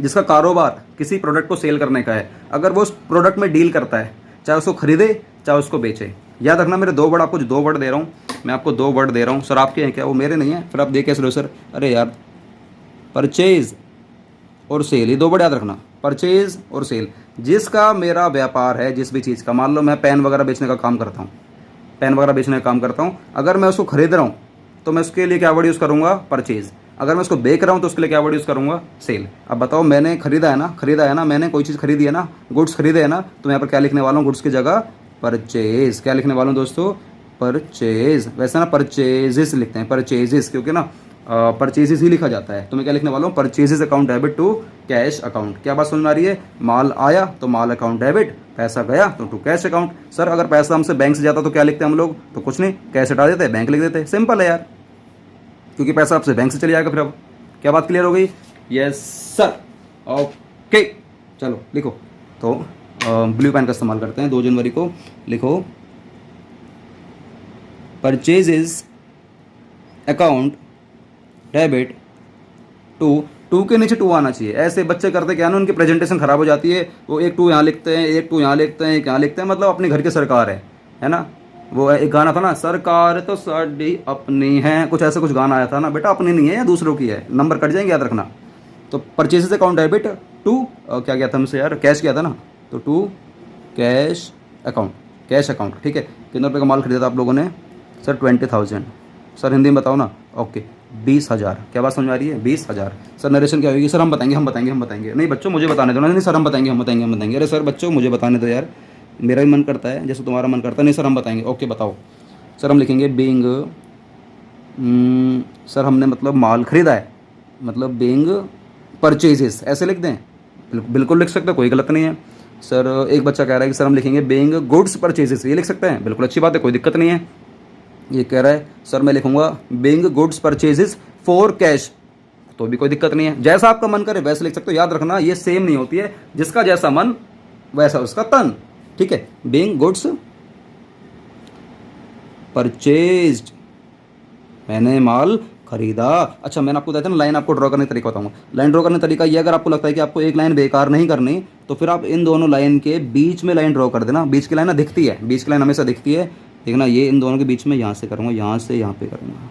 Speaker 1: जिसका कारोबार किसी प्रोडक्ट को सेल करने का है, अगर वो उस प्रोडक्ट में डील करता है, चाहे उसको खरीदे चाहे उसको बेचे, याद रखना मेरे 2 वर्ड, आपको जो 2 वर्ड दे रहा हूँ मैं आपको 2 वर्ड दे रहा हूँ। सर आपके हैं क्या? वो मेरे नहीं है। फिर आप देख कैसे रहे हो सर? अरे यार, परचेज और सेल, ये 2 वर्ड याद रखना, परचेज और सेल। जिसका मेरा व्यापार है, जिस भी चीज़ का, मान लो मैं पेन वगैरह बेचने का काम करता हूँ, पेन वगैरह बेचने का काम करता हूँ, अगर मैं उसको खरीद रहा हूँ तो मैं उसके लिए क्या वर्ड यूज़ करूँगा? परचेज। अगर मैं उसको बेच रहा हूँ तो उसके लिए क्या वर्ड यूज़ करूँगा? सेल। अब बताओ, मैंने खरीदा है ना, मैंने कोई चीज़ खरीदी है ना, गुड्स खरीदे है ना, तो मैं यहाँ पर क्या लिखने वाला हूँ? गुड्स की जगह परचेज। क्या लिखने वाला हूँ दोस्तों? परचेज। वैसे ना परचेजेस लिखते हैं, परचेजेस, क्योंकि ना परचेजेस ही लिखा जाता है। तो मैं क्या लिखने वाला हूँ? Purchases account debit to cash account. क्या बात समझ में आ रही है? माल आया तो माल अकाउंट डेबिट, पैसा गया तो टू कैश अकाउंट। सर अगर पैसा हमसे बैंक से जाता तो क्या लिखते हैं हम लोग? तो कुछ नहीं, कैश हटा देते, बैंक लिख देते। सिंपल है यार, क्योंकि पैसा आपसे बैंक से चले जाएगा। फिर अब क्या बात क्लियर हो गई? Yes sir, okay. चलो लिखो, तो ब्लू पेन का इस्तेमाल करते हैं। 2 जनवरी को लिखो, परचेजेस अकाउंट डेबिट टू के नीचे 2 आना चाहिए। ऐसे बच्चे करते क्या ना, उनकी प्रेजेंटेशन खराब हो जाती है। वो 1 2 यहाँ लिखते हैं, 1 2 यहाँ लिखते हैं, 1 यहाँ लिखते हैं, मतलब अपने घर की सरकार है ना। वो एक गाना था ना, सरकार तो साड़ी अपनी है, कुछ ऐसा कुछ गाना आया था ना। बेटा अपनी नहीं है या दूसरों की है, नंबर कट जाएंगे, याद रखना। तो परचेजेस अकाउंट डेबिट टू क्या गया था हमसे यार? कैश किया था ना, तो to cash account. Cash account, ठीक है। कितने रुपये का माल खरीदा था आप लोगों ने? सर 20,000। सर हिंदी में बताओ ना। ओके 20,000। क्या बात समझ में आ रही है? 20,000। सर नरेशन क्या होगी? सर हम बताएंगे। नहीं बच्चों मुझे बताने दो ना। नहीं सर हम बताएंगे। अरे सर बच्चों मुझे बताने दो यार, मेरा भी मन करता है जैसे तुम्हारा मन करता है। नहीं सर हम बताएंगे। ओके बताओ। सर हम लिखेंगे बीइंग, सर हमने मतलब माल खरीदा है, मतलब बीइंग परचेजेस, ऐसे लिख दें? बिल्कुल लिख सकते हैं, कोई गलत नहीं है। सर एक बच्चा कह रहा है कि सर हम लिखेंगे बीइंग गुड्स परचेजेस, ये लिख सकते हैं? बिल्कुल अच्छी बात है, कोई दिक्कत नहीं है। ये कह रहा है सर मैं लिखूंगा being goods purchases for cash, तो भी कोई दिक्कत नहीं है। जैसा आपका मन करे वैसे लिख सकते हो। याद रखना ये सेम नहीं होती है, जिसका जैसा मन वैसा उसका तन, ठीक है। बीइंग गुड्स परचेज्ड, मैंने माल खरीदा। अच्छा मैंने आपको बताया था ना, लाइन आपको ड्रॉ करने का तरीका बताऊंगा। लाइन ड्रॉ करने का तरीका ये, अगर आपको लगता है कि आपको एक लाइन बेकार नहीं करनी तो फिर आप इन दोनों लाइन के बीच में लाइन ड्रॉ कर देना। बीच की लाइन ना दिखती है, बीच की लाइन हमेशा दिखती है, देखना ये इन दोनों के बीच में यहाँ से करूँगा, यहाँ से यहाँ पे करूँगा,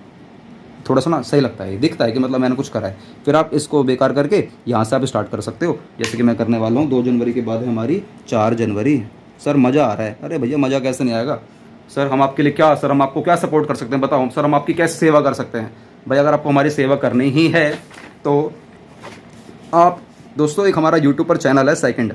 Speaker 1: थोड़ा सा ना सही लगता है, दिखता है कि मतलब मैंने कुछ करा है। फिर आप इसको बेकार करके यहाँ से आप स्टार्ट कर सकते हो, जैसे कि मैं करने वाला हूँ। 2 जनवरी के बाद है हमारी 4 जनवरी। सर मज़ा आ रहा है। अरे भैया मज़ा कैसे नहीं आएगा? सर हम आपके लिए क्या, सर हम आपको क्या सपोर्ट कर सकते हैं बताओ? सर हम आपकी कैसे सेवा कर सकते हैं? भाई अगर आपको हमारी सेवा करनी ही है तो आप दोस्तों, एक हमारा यूट्यूब पर चैनल है सेकंड,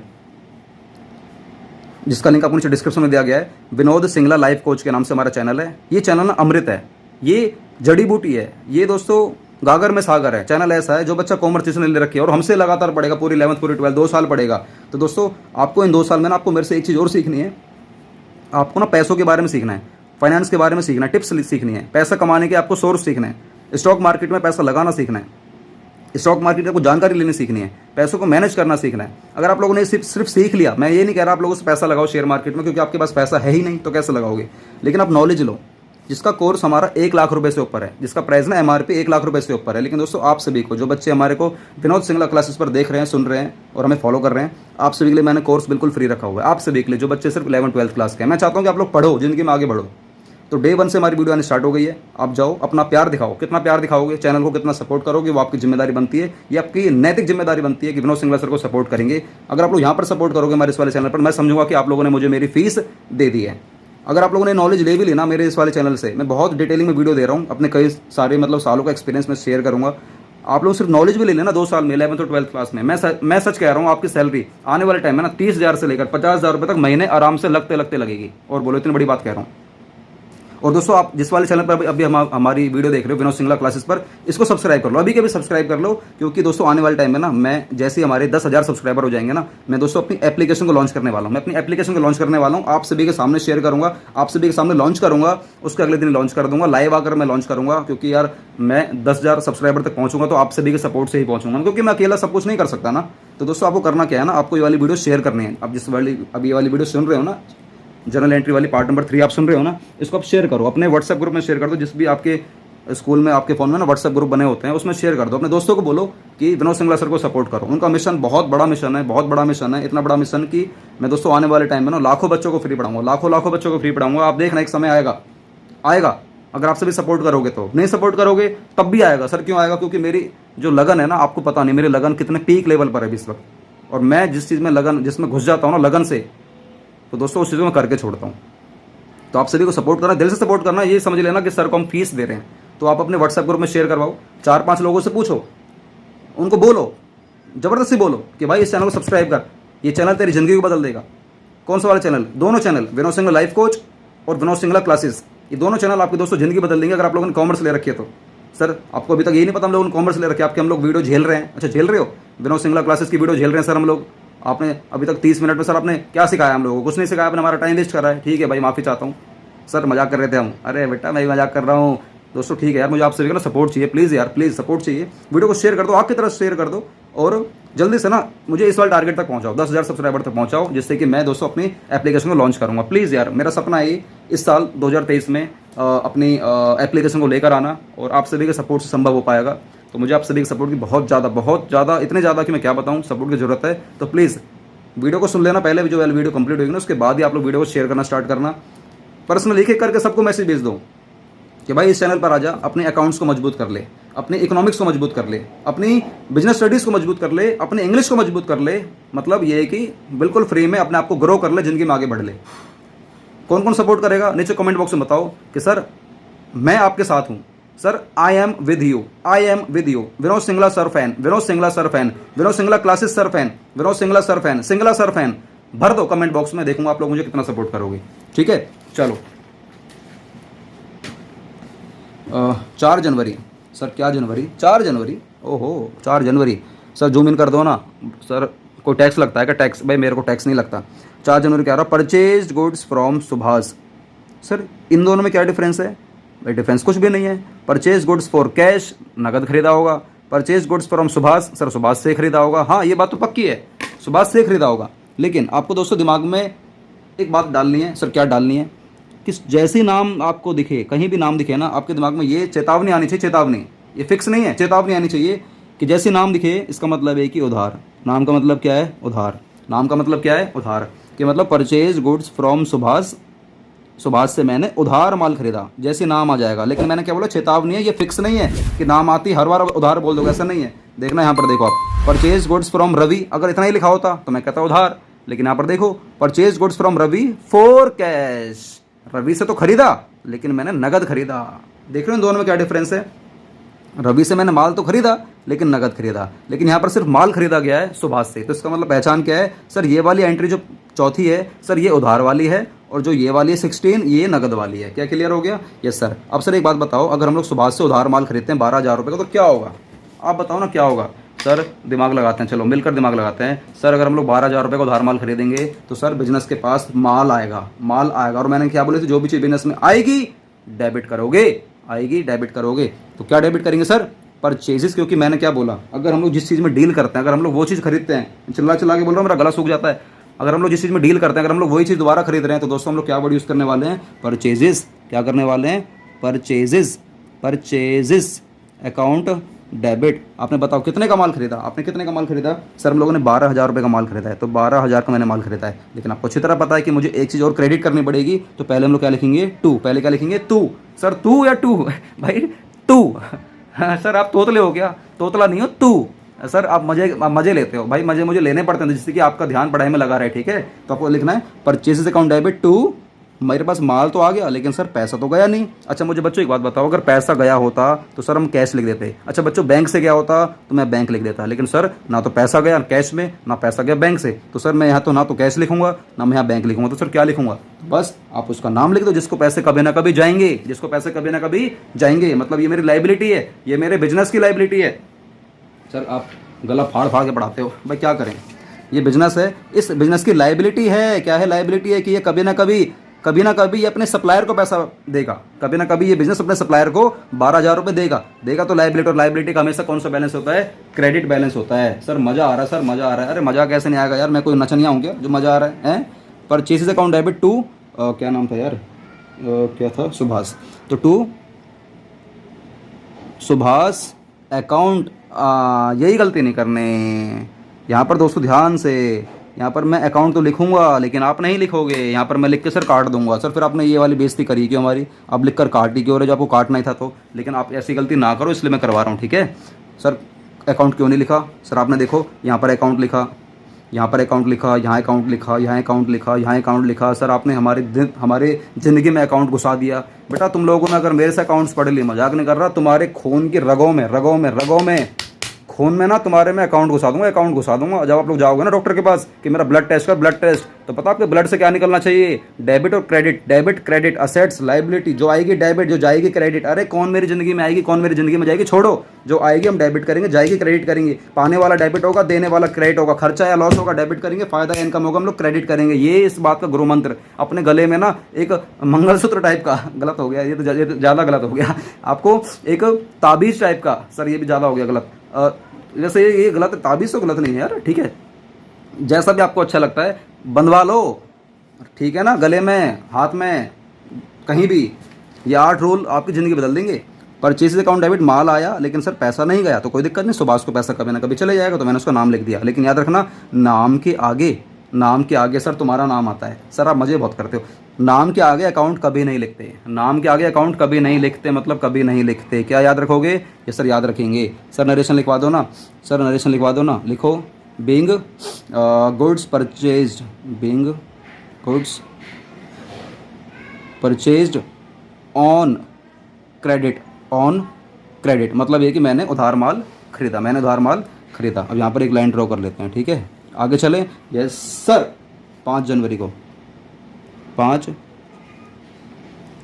Speaker 1: जिसका लिंक आपको नीचे डिस्क्रिप्शन में दिया गया है। विनोद सिंगला लाइफ कोच के नाम से हमारा चैनल है। ये चैनल ना अमृत है, ये जड़ी बूटी है, ये दोस्तों गागर में सागर है। चैनल ऐसा है जो बच्चा कॉमर्स ले रखी है और हमसे लगातार पढ़ेगा, पूरी 11th पूरी 12th 2 साल पढ़ेगा। तो दोस्तों आपको इन 2 साल में ना आपको मेरे से एक चीज़ और सीखनी है। आपको ना पैसों के बारे में सीखना है, फाइनेंस के बारे में सीखना है, टिप्स सीखनी है, पैसा कमाने के आपको सोर्स सीखना है, स्टॉक मार्केट में पैसा लगाना सीखना है, स्टॉक मार्केट की आपको जानकारी लेनी सीखनी है, पैसों को मैनेज करना सीखना है। अगर आप लोगों ने सिर्फ सीख लिया, मैं ये नहीं कह रहा आप लोगों से पैसा लगाओ शेयर मार्केट में, क्योंकि आपके पास पैसा है ही नहीं तो कैसे लगाओगे। लेकिन आप नॉलेज लो, जिसका कोर्स हमारा 1 लाख रुपए से ऊपर है, जिसका प्राइस ना MRP 1 लाख रुपए से ऊपर है। लेकिन दोस्तों आप सभी को, जो बच्चे हमारे को विनोद सिंगला क्लासेस पर देख रहे हैं, सुन रहे हैं और हमें फॉलो कर रहे हैं, आप सभी के लिए मैंने कोर्स बिल्कुल फ्री रखा हुआ है। आप सभी के लिए जो बच्चे सिर्फ 11th 12th क्लास के हैं, मैं चाहता हूँ कि आप लोग पढ़ो, जिंदगी में आगे बढ़ो। तो डे 1 से हमारी वीडियो आनी स्टार्ट हो गई है। आप जाओ अपना प्यार दिखाओ, कितना प्यार दिखाओगे, चैनल को कितना सपोर्ट करोगे, वो आपकी जिम्मेदारी बनती है, ये आपकी नैतिक जिम्मेदारी बनती है कि विनोद सिंगला सर को सपोर्ट करेंगे। अगर आप लोग यहाँ पर सपोर्ट करोगे हमारे इस वाले चैनल पर, मैं समझूंगा कि आप लोगों ने मुझे मेरी फीस दे दी है। अगर आप लोगों ने नॉलेज ले भी लेना मेरे इस वाले चैनल से, मैं बहुत डिटेलिंग में वीडियो दे रहा हूँ, अपने कई सारे मतलब सालों का एक्सपीरियंस में शेयर करूँगा। आप लोग सिर्फ नॉलेज भी ले लेना 2 साल में, 11th और 12th क्लास में। मैं सच कह रहा हूँ, आपकी सैलरी आने वाले टाइम में ना 30,000 से लेकर 50,000 रुपये तक महीने आराम से लगते लगते लगेगी। और बोलो इतनी बड़ी बात कह रहा हूँ। और दोस्तों आप जिस वाले चैनल पर अभी हमारी वीडियो देख रहे हो विनोद सिंगला क्लासेस पर, इसको सब्सक्राइब कर लो, अभी के भी सब्सक्राइब कर लो। क्योंकि दोस्तों आने वाले टाइम में ना, मैं जैसे ही हमारे 10,000 सब्सक्राइबर हो जाएंगे ना, मैं दोस्तों अपनी एप्लीकेशन को लॉन्च करने वाला हूँ। मैं अपनी एप्लीकेशन को लॉन्च करने वाला हूँ, आप सभी के सामने शेयर करूँगा, आप सभी के सामने लॉन्च करूँगा, उसके अगले दिन लॉन्च कर दूंगा, लाइव आकर मैं लॉन्च करूँगा। क्योंकि यार मैं 10,000 सब्सक्राइबर तक पहुँचूंगा तो आप सभी के सपोर्ट से ही पहुँचूंगा, क्योंकि मैं अकेला सब कुछ नहीं कर सकता ना। तो दोस्तों आपको करना क्या है ना, आपको ये वाली वीडियो शेयर करनी है। आप जिस वाली अभी ये वाली वीडियो सुन रहे हो ना, जर्नल एंट्री वाली पार्ट नंबर 3 आप सुन रहे हो ना, इसको आप शेयर करो, अपने व्हाट्सएप ग्रुप में शेयर कर दो। जिस भी आपके स्कूल में आपके फ़ोन में ना व्हाट्सएप ग्रुप बने होते हैं, उसमें शेयर कर दो। अपने दोस्तों को बोलो कि विनोद सिंगला सर को सपोर्ट करो। उनका मिशन बहुत बड़ा मिशन है, बहुत बड़ा मिशन है। इतना बड़ा मिशन कि मैं दोस्तों आने वाले टाइम में ना लाखों बच्चों को फ्री पढ़ाऊंगा, लाखों बच्चों को फ्री पढ़ाऊंगा। आप देखना एक समय आएगा अगर आप सभी सपोर्ट करोगे तो। नहीं सपोर्ट करोगे तब भी आएगा। सर क्यों आएगा? क्योंकि मेरी जो लगन है ना, आपको पता नहीं मेरी लगन कितने पीक लेवल पर है इस वक्त। और मैं जिस चीज़ में लगन, जिसमें घुस जाता हूँ ना लगन से, तो दोस्तों उस चीज़ में करके छोड़ता हूँ। तो आप सभी को सपोर्ट करना, दिल से सपोर्ट करना। ये समझ लेना कि सर को हम फीस दे रहे हैं, तो आप अपने व्हाट्सएप ग्रुप में शेयर करवाओ, 4-5 लोगों से पूछो, उनको बोलो, ज़बरदस्ती बोलो कि भाई इस चैनल को सब्सक्राइब कर, ये चैनल तेरी ज़िंदगी को बदल देगा। कौन सा वाला चैनल? दोनों channel, Vinod Singla life coach और विनोद सिंगला क्लासेस, ये दोनों चैनल आपकी दोस्तों ज़िंदगी बदल देंगे। अगर आप लोगों ने कॉमर्स ले रखी है तो सर आपको अभी तक ये नहीं पता हम लोगों ने कॉमर्स ले रखी है, आपके हम लोग वीडियो झेल रहे हैं। अच्छा झेल रहे हो? विनोद सिंगला क्लासेस की वीडियो झेल रहे हैं सर हम लोग। आपने अभी तक 30 मिनट में सर आपने क्या सिखाया हम लोगों को? कुछ नहीं सिखाया, आपने हमारा टाइम वेस्ट करा है। ठीक है भाई, माफ़ी चाहता हूँ सर, मजाक कर रहे थे हम। अरे बेटा मैं मजाक कर रहा हूँ दोस्तों, ठीक है यार। मुझे आप सभी का ना सपोर्ट चाहिए, प्लीज़ यार, प्लीज़ सपोर्ट चाहिए। वीडियो को शेयर कर दो, आपकी तरफ शेयर कर दो और जल्दी से ना मुझे इस वाले टारगेट तक पहुंचाओ, 10,000 सब्सक्राइबर तक पहुंचाओ, जिससे कि मैं दोस्तों अपनी एप्लीकेशन को लॉन्च करूंगा। प्लीज़ यार, मेरा सपना है इस साल 2023 में अपनी एप्लीकेशन को लेकर आना, और आप सभी के सपोर्ट से संभव हो पाएगा। तो मुझे आप सभी के सपोर्ट की बहुत ज़्यादा, इतने ज़्यादा कि मैं क्या बताऊँ, सपोर्ट की ज़रूरत है। तो प्लीज़ वीडियो को सुन लेना पहले, जो वीडियो कंप्लीट होगी ना उसके बाद ही आप लोग वीडियो को शेयर करना स्टार्ट करना। पर्सनल लिख करके सबको मैसेज भेज दो कि भाई इस चैनल पर आजा, अपने अकाउंट्स को मजबूत कर ले, अपने इकोनॉमिक्स को मजबूत कर ले, अपनी बिजनेस स्टडीज़ को मजबूत कर ले, अपने इंग्लिश को मजबूत कर ले। मतलब ये है कि बिल्कुल फ्री में अपने आप को ग्रो कर ले, जिंदगी में आगे बढ़ ले। कौन कौन सपोर्ट करेगा नीचे कमेंट बॉक्स में बताओ कि सर मैं आपके साथ हूँ, sir I am with you, I am with you. Vinod Singla sir fan, Vinod Singla sir fan, Vinod Singla classes sir fan, Vinod Singla sir fan, Singla sir fan. भर दो कमेंट बॉक्स में, देखूंगा आप लोग मुझे कितना सपोर्ट करोगे। ठीक है, चलो 4 जनवरी सर, क्या जनवरी, 4 जनवरी, ओहो 4 जनवरी सर, जूम इन कर दो ना सर। कोई टैक्स लगता है क्या? टैक्स भाई मेरे को टैक्स नहीं लगता। 4 जनवरी क्या रहा, purchase goods from Subhash. Sir इन दोनों में क्या डिफरेंस है? भाई डिफरेंस कुछ भी नहीं है। परचेज गुड्स फॉर कैश, नगद खरीदा होगा। Purchase goods from Subhash, sir Subhash से खरीदा होगा। हाँ ये बात तो पक्की है, सुभाष से खरीदा होगा। लेकिन आपको दोस्तों दिमाग में एक बात डालनी है। सर क्या डालनी है? कि जैसे नाम आपको दिखे, कहीं भी नाम दिखे ना, आपके दिमाग में ये चेतावनी आनी चाहिए, चेतावनी, ये फिक्स नहीं है, चेतावनी आनी चाहिए कि जैसे नाम दिखे इसका मतलब है कि उधार। नाम का मतलब क्या है? उधार। नाम का मतलब क्या है? उधार। कि मतलब purchase goods from Subhash, Subhash से मैंने उधार माल खरीदा, जैसे नाम आ जाएगा। लेकिन मैंने क्या बोला, चेतावनी है, ये फिक्स नहीं है कि नाम आती हर बार उधार बोल दोगे, ऐसा नहीं है। देखना यहाँ पर देखो आप, परचेज गुड्स फ्रॉम रवि, अगर इतना ही लिखा होता तो मैं कहता उधार। लेकिन यहाँ पर देखो, purchase goods from Ravi for cash, Ravi से तो खरीदा लेकिन मैंने नगद खरीदा। देख रहे हो दोनों में क्या डिफरेंस है? रवि से मैंने माल तो खरीदा लेकिन नगद खरीदा, लेकिन यहाँ पर सिर्फ माल खरीदा गया है सुभाष से। तो इसका मतलब पहचान क्या है? सर ये वाली एंट्री जो चौथी है सर, ये उधार वाली है, और जो ये वाली है 16, ये नगद वाली है। क्या क्लियर हो गया? Yes sir. अब सर एक बात बताओ, अगर हम लोग सुभाष से उधार माल खरीदते हैं 12,000 रुपये का, तो क्या होगा? आप बताओ ना क्या होगा? सर दिमाग लगाते हैं, चलो मिलकर दिमाग लगाते हैं। सर अगर हम लोग 12,000 रुपये का उधार माल खरीदेंगे तो सर बिजनेस के पास माल आएगा, माल आएगा। और मैंने क्या बोले थे, जो भी चीज़ बिजनेस में आएगी डेबिट करोगे, आएगी डेबिट करोगे। तो क्या डेबिट करेंगे सर? परचेजेस। क्योंकि मैंने क्या बोला, अगर हम लोग जिस चीज़ में डील करते हैं, अगर हम लोग वो चीज़ खरीदते हैं, चिल्ला चिल्ला के बोल रहा हूँ, मेरा गला सूख जाता है। अगर हम लोग जिस चीज़ में डील करते हैं, अगर हम लोग वही चीज़ दोबारा खरीद रहे हैं, तो दोस्तों हम लोग क्या वर्ड यूज़ करने वाले हैं? परचेजेस। क्या करने वाले हैं? परचेजेस। Purchases account debit. आपने बताओ कितने का माल खरीदा? आपने कितने का माल खरीदा? सर हम लोगों ने 12,000 रुपये का माल खरीदा है, तो 12,000 का मैंने माल खरीदा है। लेकिन आपको अच्छी तरह पता है कि मुझे एक चीज़ और क्रेडिट करनी पड़ेगी, तो पहले हम लोग क्या लिखेंगे? टू। पहले क्या लिखेंगे? टू। सर टू या टू? भाई टू। हाँ सर आप तोतले हो क्या? तोतला नहीं हो, टू। सर आप मजे लेते हो भाई, मजे मुझे लेने पड़ते हैं जिससे कि आपका ध्यान पढ़ाई में लगा रहे। ठीक है, तो आपको लिखना है परचेजेस अकाउंट डेबिट टू। मेरे पास माल तो आ गया लेकिन सर पैसा तो गया नहीं। अच्छा मुझे बच्चों एक बात बताओ, अगर पैसा गया होता तो सर हम कैश लिख देते। अच्छा बच्चों बैंक से गया होता तो मैं बैंक लिख देता, लेकिन सर ना तो पैसा गया कैश में, ना पैसा गया बैंक से, तो सर मैं यहाँ तो ना तो कैश लिखूंगा ना मैं यहाँ बैंक लिखूंगा। तो सर क्या लिखूंगा? बस आप उसका नाम लिख दो, जिसको पैसे कभी ना कभी जाएंगे, जिसको पैसे कभी ना कभी जाएंगे। मतलब ये मेरी लाइबिलिटी है, ये मेरे बिजनेस की लाइबिलिटी है। सर आप गला फाड़ फाड़ के पढ़ाते हो भाई, क्या करें? ये बिजनेस है, इस बिजनेस की लाइबिलिटी है। क्या है लाइबिलिटी? है कि ये कभी ना कभी ये अपने सप्लायर को पैसा देगा, कभी ना कभी ये बिजनेस अपने सप्लायर को 12,000 रुपये देगा। तो लाइबिलिटी, और लाइबिलिटी का हमेशा कौन सा बैलेंस होता है? क्रेडिट बैलेंस होता है। सर मजा आ रहा है, सर मजा आ रहा है। अरे मजा कैसे नहीं आएगा यार, मैं कोई नचनिया हूँ क्या जो मजा आ रहा है? परचेसेस अकाउंट डेबिट टू, क्या नाम था यार, क्या था? सुभाष। तो टू सुभाष अकाउंट, यही गलती नहीं करने यहाँ पर दोस्तों, ध्यान से। यहाँ पर मैं अकाउंट तो लिखूंगा लेकिन आप नहीं लिखोगे, यहाँ पर मैं लिख के सर काट दूंगा। सर फिर आपने ये वाली बेइज्जती करी क्यों हमारी? आप लिख कर काट दी क्यों? जो आपको काटना ही था तो। लेकिन आप ऐसी गलती ना करो, इसलिए मैं करवा रहा हूँ। ठीक है सर, अकाउंट क्यों नहीं लिखा? सर आपने देखो यहाँ पर अकाउंट लिखा, यहाँ पर अकाउंट लिखा, यहाँ अकाउंट लिखा, यहाँ अकाउंट लिखा, यहाँ अकाउंट लिखा। सर आपने हमारे ज़िंदगी में अकाउंट घुसा दिया। बेटा तुम लोगों ने अगर मेरे से अकाउंट्स पढ़ लिए, मजाक नहीं कर रहा, तुम्हारे खून की रगों में खून में ना तुम्हारे में अकाउंट घुसा दूंगा। जब आप लोग जाओगे ना डॉक्टर के पास कि मेरा ब्लड टेस्ट कर, ब्लड टेस्ट, तो पता आपके ब्लड से क्या निकलना चाहिए? डेबिट और credit. Debit credit, assets liability. जो आएगी डेबिट, जो जाएगी क्रेडिट। अरे कौन मेरी जिंदगी में आएगी, कौन मेरी जिंदगी में जाएगी? छोड़ो, जो आएगी हम डेबिट करेंगे, जाएगी क्रेडिट करेंगे। पाने वाला डेबिट होगा, देने वाला क्रेडिट होगा। खर्चा या लॉस होगा डेबिट करेंगे, फायदा या इनकम होगा हम लोग क्रेडिट करेंगे। ये इस बात का गुरु मंत्र अपने गले में ना, एक मंगलसूत्र टाइप का, गलत हो गया ये तो ज़्यादा गलत हो गया, आपको एक ताबीज़ टाइप का, सर ये भी ज़्यादा हो गया गलत। जैसे ये गलत है, ताबीज़ तो गलत नहीं है यार। ठीक है, जैसा भी आपको अच्छा लगता है बंधवा लो, ठीक है ना, गले में, हाथ में, कहीं भी। ये 8 रूल आपकी ज़िंदगी बदल देंगे। परचेज अकाउंट डेबिट, माल आया लेकिन सर पैसा नहीं गया तो कोई दिक्कत नहीं, सुभाष को पैसा कभी ना कभी चले जाएगा, तो मैंने उसका नाम लिख दिया। लेकिन याद रखना, नाम के आगे सर तुम्हारा नाम आता है। सर आप मज़े बहुत करते हो, नाम के आगे अकाउंट कभी नहीं लिखते, नाम के आगे अकाउंट कभी नहीं लिखते, मतलब कभी नहीं लिखते। क्या याद रखोगे? ये सर याद रखेंगे। सर नरेशन लिखवा दो ना, सर नरेशन लिखवा दो ना। लिखो being goods purchased, being goods purchased on credit, on credit मतलब ये कि मैंने उधार माल खरीदा, मैंने उधार माल खरीदा। अब यहाँ पर एक लाइन ड्रॉ कर लेते हैं, ठीक है, आगे चलें। यस सर, 5 जनवरी को, 5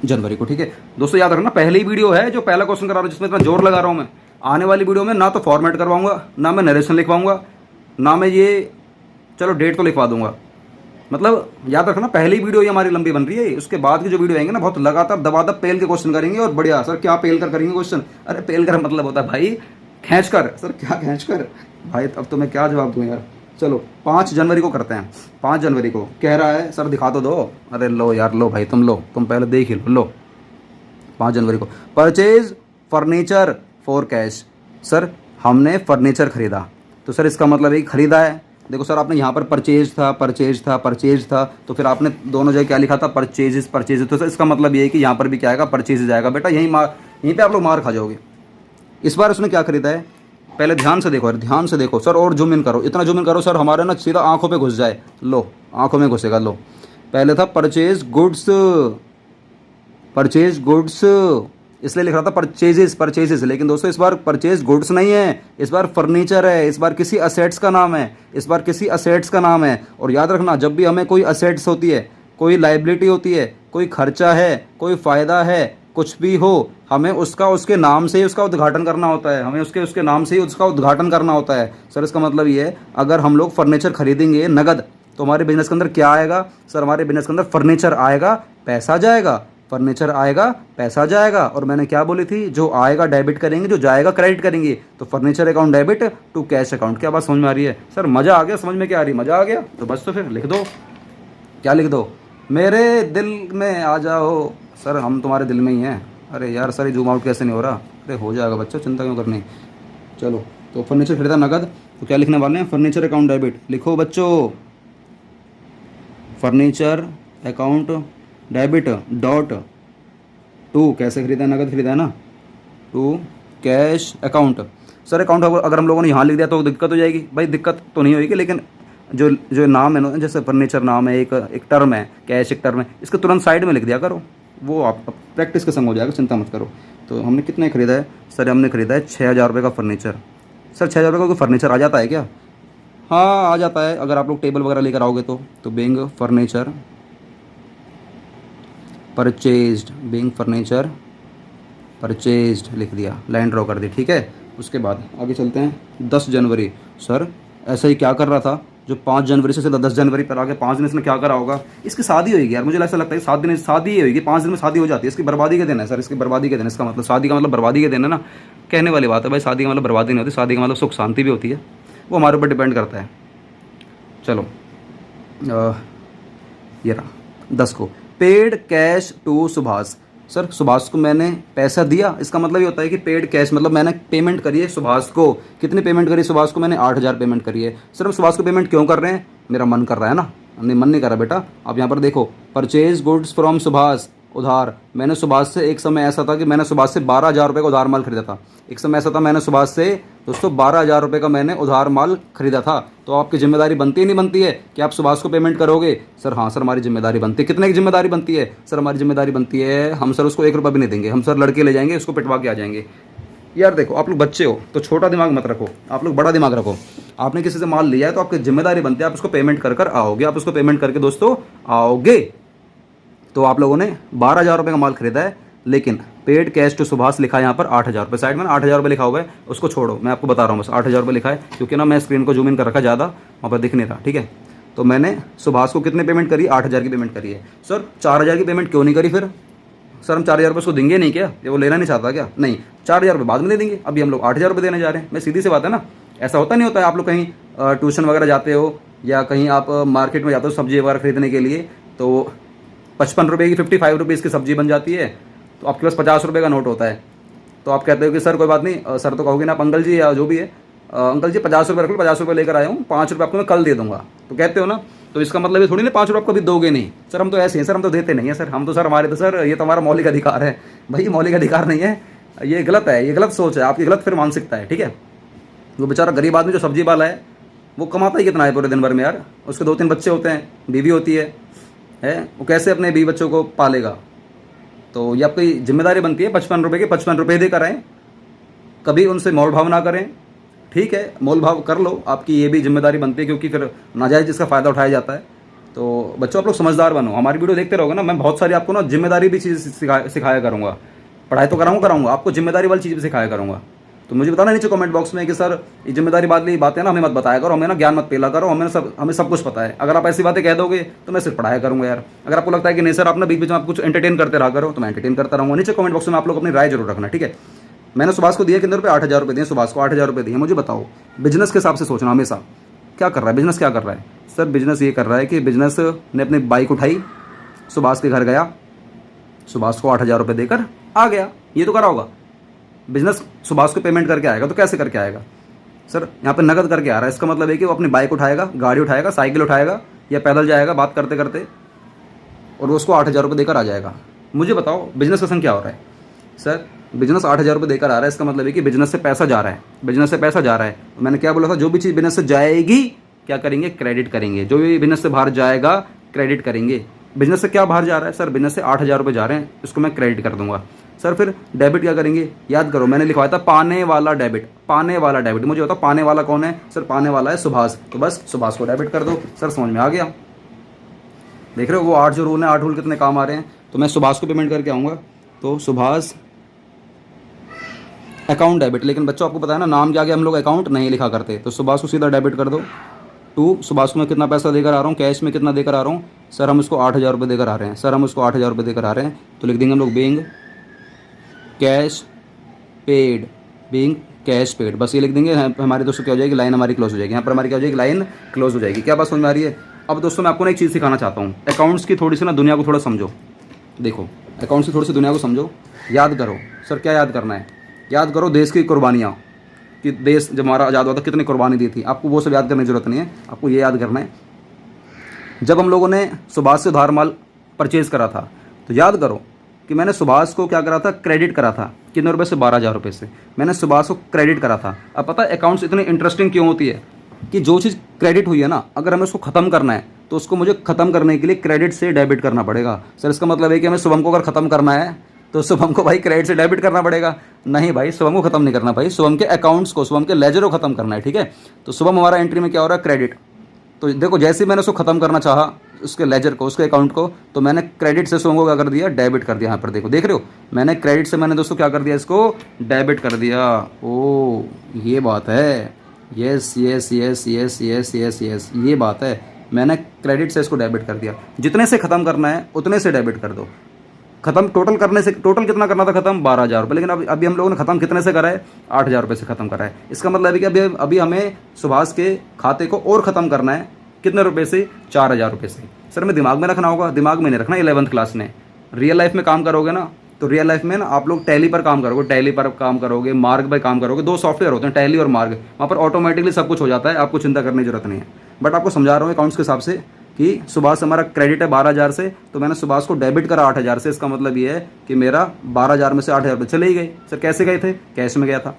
Speaker 1: जनवरी को, ठीक है दोस्तों। याद रखना पहली वीडियो है जो पहला क्वेश्चन करा रहा हूँ, जिसमें इतना जोर लगा रहा हूँ मैं। आने वाली वीडियो में ना तो फॉर्मेट करवाऊंगा, ना मैं नरेशन लिखवाऊंगा, ना मैं ये, चलो डेट तो लिखवा दूंगा। मतलब याद रखना पहली वीडियो ये हमारी लंबी बन रही है, उसके बाद की जो वीडियो आएंगे ना बहुत लगातार दबादब पेल के क्वेश्चन करेंगे। और बढ़िया सर, क्या पेल कर करेंगे क्वेश्चन? अरे पेल कर मतलब होता है भाई खींच कर। सर क्या खींच कर भाई? अब तो मैं क्या जवाब दूँ यार। चलो 5 जनवरी को करते हैं। 5 जनवरी को कह रहा है सर दिखा तो दो। अरे लो यार, लो भाई, तुम लो, तुम पहले देख ही लो। 5 जनवरी को purchase furniture for cash. Sir हमने फर्नीचर खरीदा, तो सर इसका मतलब ये खरीदा है। देखो सर, आपने यहाँ पर परचेज था, परचेज था, परचेज था, तो फिर आपने दोनों जगह क्या लिखा था? Purchases, purchase. तो सर इसका मतलब ये है कि यहाँ पर भी क्या आएगा? परचेजेज आएगा। बेटा यहीं पे आप लोग मार खा जाओगे। इस बार उसने क्या खरीदा है? पहले ध्यान से देखो यार, ध्यान से देखो सर, और जूम इन करो, इतना जूम इन करो सर हमारे ना सीधा आंखों पे घुस जाए। लो आंखों में घुसेगा। लो पहले था परचेज गुड्स, परचेज गुड्स, इसलिए लिख रहा था परचेजेस, परचेजेस। लेकिन दोस्तों इस बार परचेज गुड्स नहीं है, इस बार फर्नीचर है, इस बार किसी असेट्स का नाम है, इस बार किसी असेट्स का नाम है। और याद रखना जब भी हमें कोई असेट्स होती है, कोई लाइबिलिटी होती है, कोई खर्चा है, कोई फ़ायदा है, कुछ भी हो, हमें उसका उसके नाम से ही उसका उद्घाटन करना होता है, हमें उसके नाम से ही उसका उद्घाटन करना होता है। सर इसका मतलब ये है, अगर हम लोग फर्नीचर खरीदेंगे नगद तो हमारे बिजनेस के अंदर क्या आएगा? सर हमारे बिजनेस के अंदर फर्नीचर आएगा, पैसा जाएगा, फर्नीचर आएगा, पैसा जाएगा। और मैंने क्या बोली थी? जो आएगा डेबिट करेंगे, जो जाएगा क्रेडिट करेंगे। तो furniture account debit to cash account. क्या बात समझ में आ रही है? सर मज़ा आ गया? समझ में क्या आ रही? मज़ा आ गया तो बस, तो फिर लिख दो। क्या लिख दो? मेरे दिल में आ जाओ। सर हम तुम्हारे दिल में ही हैं। अरे यार सर ये जूम आउट कैसे नहीं हो रहा? अरे हो जाएगा बच्चों, चिंता क्यों करनी। चलो तो फर्नीचर खरीदा नगद, तो क्या लिखने वाले हैं? Furniture account debit. लिखो बच्चों, furniture account debit dot to, कैसे खरीदा? नगद खरीदा है ना, to cash account. Sir account अगर हम लोगों ने यहाँ लिख दिया तो दिक्कत हो जाएगी। भाई दिक्कत तो नहीं होगी, लेकिन जो जो नाम है ना, जैसे फर्नीचर नाम है, एक टर्म है, कैश एक टर्म है, इसके तुरंत साइड में लिख दिया करो, वो आप प्रैक्टिस के संग हो जाएगा, चिंता मत करो। तो हमने कितने खरीदा है? सर हमने खरीदा है 6,000 रुपये का फर्नीचर। सर 6,000 रुपये का कोई फर्नीचर आ जाता है क्या? हाँ आ जाता है, अगर आप लोग टेबल वगैरह लेकर आओगे तो being furniture purchased, being furniture purchased लिख दिया, लाइन ड्रॉ कर दी, ठीक है। उसके बाद आगे चलते हैं। 10 जनवरी। सर ऐसा ही क्या कर रहा था जो 5 जनवरी से सीधा 10 जनवरी पर आगे 5 दिन इसने क्या करा होगा? इसकी शादी होगी यार, मुझे ऐसा लगता है 7 दिन शादी होगी, 5 दिन में शादी हो जाती है। इसकी बर्बादी के दिन है सर, इसकी बर्बादी के दिन। इसका मतलब शादी का मतलब बर्बादी के दिन है ना, कहने वाली बात है भाई। शादी का मतलब बर्बादी नहीं होती, शादी का मतलब सुख शांति भी होती है, वो हमारे ऊपर डिपेंड करता है। चलो ये रहा 10 को, paid cash to Subhash. Sir Subhash को मैंने पैसा दिया, इसका मतलब ये होता है कि पेड कैश मतलब मैंने पेमेंट करी है सुभाष को। कितनी पेमेंट करी सुभाष को? मैंने 8,000 पेमेंट करी है। सर हम सुभाष को पेमेंट क्यों कर रहे हैं? मेरा मन कर रहा है ना। नहीं मन नहीं कर रहा बेटा। आप यहाँ पर देखो, परचेज गुड्स फ्रॉम सुभाष, उधार। मैंने सुभाष से, एक समय ऐसा था कि मैंने सुभाष से 12,000 रुपये का उधार माल खरीदा था। एक समय ऐसा था मैंने सुभाष से दोस्तों 12,000 रुपये का मैंने उधार माल खरीदा था। तो आपकी जिम्मेदारी बनती है नहीं बनती है कि आप सुभाष को पेमेंट करोगे? सर हाँ सर हमारी जिम्मेदारी बनती है। कितने की जिम्मेदारी बनती है? सर हमारी जिम्मेदारी बनती है, हम सर उसको 1 रुपया भी नहीं देंगे, हम सर लड़के ले जाएंगे, उसको पिटवा के आ जाएंगे। यार देखो आप लोग बच्चे हो तो छोटा दिमाग मत रखो, आप लोग बड़ा दिमाग रखो। आपने किसी से माल लिया है तो आपकी जिम्मेदारी बनती है, आप उसको पेमेंट कर आओगे, आप उसको पेमेंट करके दोस्तों आओगे। तो आप लोगों ने 12,000 रुपये का माल खरीदा है, लेकिन पेड कैश टू सुभाष लिखा है यहाँ पर 8,000 रुपये। साइड में 8,000 रुपये लिखा हुआ है, उसको छोड़ो, मैं आपको बता रहा हूँ बस 8,000 रुपये लिखा है, क्योंकि ना मैं स्क्रीन को जूम इन कर रखा ज़्यादा, वहाँ पर दिख नहीं रहा, ठीक है। तो मैंने सुभाष को कितने पेमेंट करी? 8,000 की पेमेंट करी है। सर 4,000 की पेमेंट क्यों नहीं करी फिर? सर हम 4,000 रुपये उसको देंगे नहीं क्या? ये वो लेना नहीं चाहता क्या? नहीं, 4,000 रुपये बाद में दे देंगे, अभी हम लोग 8,000 रुपये देने जा रहे हैं। मैं सीधी सी बात है ना, ऐसा होता नहीं होता है। आप लोग कहीं ट्यूशन वगैरह जाते हो या कहीं आप मार्केट में जाते हो सब्जी वगैरह खरीदने के लिए, तो 55 रुपये की 55 रुपीज़ की सब्जी बन जाती है, तो आपके पास 50 रुपये का नोट होता है। तो आप कहते हो कि सर कोई बात नहीं, सर तो कहोगे ना आप अंकल जी या जो भी है, अंकल जी 50 रुपये रख लो, 50 रुपये लेकर आया हूँ, 5 रुपये आपको मैं कल दे दूँगा, तो कहते हो ना। तो इसका मतलब ये थोड़ी ना 5 रुपये आपको भी दोगे नहीं। सर हम तो ऐसे हैं सर, हम तो देते नहीं है सर, हम तो सर हमारे तो सर ये तो हमारा मौलिक अधिकार है। भाई मौलिक अधिकार नहीं है, ये गलत है, ये गलत सोच है आपकी, गलत फिर मानसिकता है, ठीक है। वो बेचारा गरीब आदमी जो सब्जी वाला है वो कमाता ही कितना है पूरे दिन भर में यार? उसके 2-3 बच्चे होते हैं, बीवी होती है, वो कैसे अपने बीवी बच्चों को पालेगा? तो ये आपकी जिम्मेदारी बनती है 55 रुपये के 55 रुपये देकर आएँ, कभी उनसे मोल भाव ना करें। ठीक है, मोल भाव कर लो, आपकी ये भी जिम्मेदारी बनती है, क्योंकि फिर नाजायज़ इसका फ़ायदा उठाया जाता है। तो बच्चों आप लोग समझदार बनो, हमारी वीडियो देखते रहोगे ना, मैं बहुत सारी आपको ना जिम्मेदारी भी चीज़ सिखाया करूँगा। पढ़ाई तो कराऊंगा, आपको जिम्मेदारी वाली चीज़ भी सिखाया करूँगा। तो मुझे बताना नीचे कमेंट बॉक्स में कि सर ये जिम्मेदारी वाली बातें ना हमें मत बताया करो, हमें ना ज्ञान मत पेला करो, हमें सब कुछ पता है। अगर आप ऐसी बातें कह दोगे तो मैं सिर्फ पढ़ाया करूँगा यार। अगर आपको लगता है कि नहीं सर आप ना बीच बीच में आप कुछ एंटरटेन करते रहा करो, तो मैं एंटरटेन करता रहूँगा। नीचे कमेंट बॉक्स में आप लोग अपनी राय जरूर रखना, ठीक है। मैंने सुभाष को दिए कितने रुपये, 8,000 रुपये दिए सुभाष को, 8,000 रुपये दिए। मुझे बताओ, बिजनेस के हिसाब से सोचना हमेशा, क्या कर रहा है बिजनेस, क्या कर रहा है सर? बिजनेस ये कर रहा है कि बिजनेस ने अपनी बाइक उठाई, सुभाष के घर गया, सुभाष को 8,000 रुपये देकर आ गया। ये तो करा होगा बिजनेस। सुभाष को पेमेंट करके आएगा तो कैसे करके आएगा सर? यहाँ पर नकद करके आ रहा है। इसका मतलब है कि वो अपनी बाइक उठाएगा, गाड़ी उठाएगा, साइकिल उठाएगा या पैदल जाएगा बात करते करते, और वो उसको 8,000 रुपये देकर आ जाएगा। मुझे बताओ बिजनेस का संग क्या हो रहा है सर? बिजनेस 8,000 रुपये देकर आ रहा है, इसका मतलब है कि बिजनेस से पैसा जा रहा है, बिजनेस से पैसा जा रहा है। तो मैंने क्या बोला था, जो भी चीज़ बिजनेस से जाएगी क्या करेंगे, क्रेडिट करेंगे। जो भी बिजनेस से बाहर जाएगा क्रेडिट करेंगे। बिजनेस से क्या बाहर जा रहा है सर? बिजनेस से 8,000 रुपये जा रहे हैं, इसको मैं क्रेडिट कर दूंगा सर। फिर डेबिट क्या करेंगे, याद करो मैंने लिखवाया था पाने वाला डेबिट, पाने वाला डेबिट। मुझे बताओ पाने वाला कौन है सर? पाने वाला है सुभाष, तो बस सुभाष को डेबिट कर दो सर। समझ में आ गया? देख रहे हो वो 8 जो रूल है, 8 रूल कितने काम आ रहे हैं। तो मैं सुभाष को पेमेंट करके आऊँगा, तो सुभाष अकाउंट डेबिट। लेकिन बच्चों आपको पता है ना, नाम के आगे हम लोग अकाउंट नहीं लिखा करते, तो सुभाष को सीधा डेबिट कर दो। टू सुभाष को मैं कितना पैसा देकर आ रहा हूँ, कैश में कितना देकर आ रहा हूँ सर? हम उसको 8,000 रुपये देकर आ रहे हैं सर, हम उसको 8,000 रुपये देकर आ रहे हैं। तो लिख देंगे हम लोग being cash paid, being cash paid, बस ये लिख देंगे। हमारे दोस्तों क्या हो जाएगी, लाइन हमारी क्लोज हो जाएगी। यहाँ पर हमारी क्या हो जाएगी, लाइन क्लोज हो जाएगी। क्या बात समझ में आ रही है? अब दोस्तों मैं आपको ना एक चीज़ सिखाना चाहता हूँ, अकाउंट्स की थोड़ी सी ना दुनिया को थोड़ा समझो। देखो अकाउंट्स की थोड़ी सी दुनिया को समझो, याद करो सर। क्या याद करना है? याद करो देश की कुर्बानियाँ, कि देश जब हमारा आज़ाद हुआ था कितनी कुर्बानी दी थी। आपको वो सब याद करने की जरूरत नहीं है, आपको ये याद करना है जब हम लोगों ने सुभाष से उधार माल परचेज़ करा था, तो याद करो कि मैंने सुभाष को क्या करा था, क्रेडिट करा था। कितने रुपए से? 12,000 रुपये से मैंने सुभाष को क्रेडिट करा था। अब पता है अकाउंट्स इतनी इंटरेस्टिंग क्यों होती है, कि जो चीज़ क्रेडिट हुई है ना, अगर हमें उसको ख़त्म करना है तो उसको मुझे ख़त्म करने के लिए क्रेडिट से डेबिट करना पड़ेगा सर। इसका मतलब है कि हमें शुभम को अगर ख़त्म करना है तो शुभम को भाई क्रेडिट से डेबिट करना पड़ेगा। नहीं भाई, शुभम को ख़त्म नहीं करना भाई, शुभम के अकाउंट्स को, शुभम के लेजर को ख़त्म करना है, ठीक है। तो शुभम हमारा एंट्री में क्या हो रहा है, क्रेडिट। तो देखो जैसे ही मैंने उसको ख़त्म करना चाहा, उसके लेजर को, उसके अकाउंट को, तो मैंने क्रेडिट से शुभम को क्या कर दिया, डेबिट कर दिया। यहाँ पर देखो, देख रहे हो, मैंने क्रेडिट से मैंने दोस्तों क्या कर दिया, इसको डेबिट कर दिया। ओ ये बात है, yes yes yes yes yes yes yes, ये बात है। मैंने क्रेडिट से इसको डेबिट कर दिया। जितने से ख़त्म करना है उतने से डेबिट कर दो। खत्म टोटल करने से, टोटल कितना करना था खत्म, 12,000 रुपये, लेकिन अभी हम लोगों ने खत्म कितने से करा है, 8,000 रुपये से खत्म करा है। इसका मतलब है कि अभी हमें सुभाष के खाते को और ख़त्म करना है, कितने रुपए से, 4,000 रुपये से। सर में दिमाग में रखना होगा, दिमाग में नहीं रखना 11th क्लास में। रियल लाइफ में काम करोगे ना, तो रियल लाइफ में ना आप लोग टैली पर काम करोगे, टैली पर काम करोगे, मार्ग पर काम करोगे। 2 सॉफ्टवेयर होते हैं, टैली और मार्ग, वहाँ पर ऑटोमेटिकली सब कुछ हो जाता है, आपको चिंता करने की जरूरत नहीं है। बट आपको समझा रहा हूँ अकाउंट्स के हिसाब से कि सुभाष हमारा क्रेडिट है 12,000 से, तो मैंने सुभाष को डेबिट करा 8,000 से। इसका मतलब ये है कि मेरा 12,000 में से 8,000 रुपये चले ही गए। सर कैसे गए थे, कैश में गया था।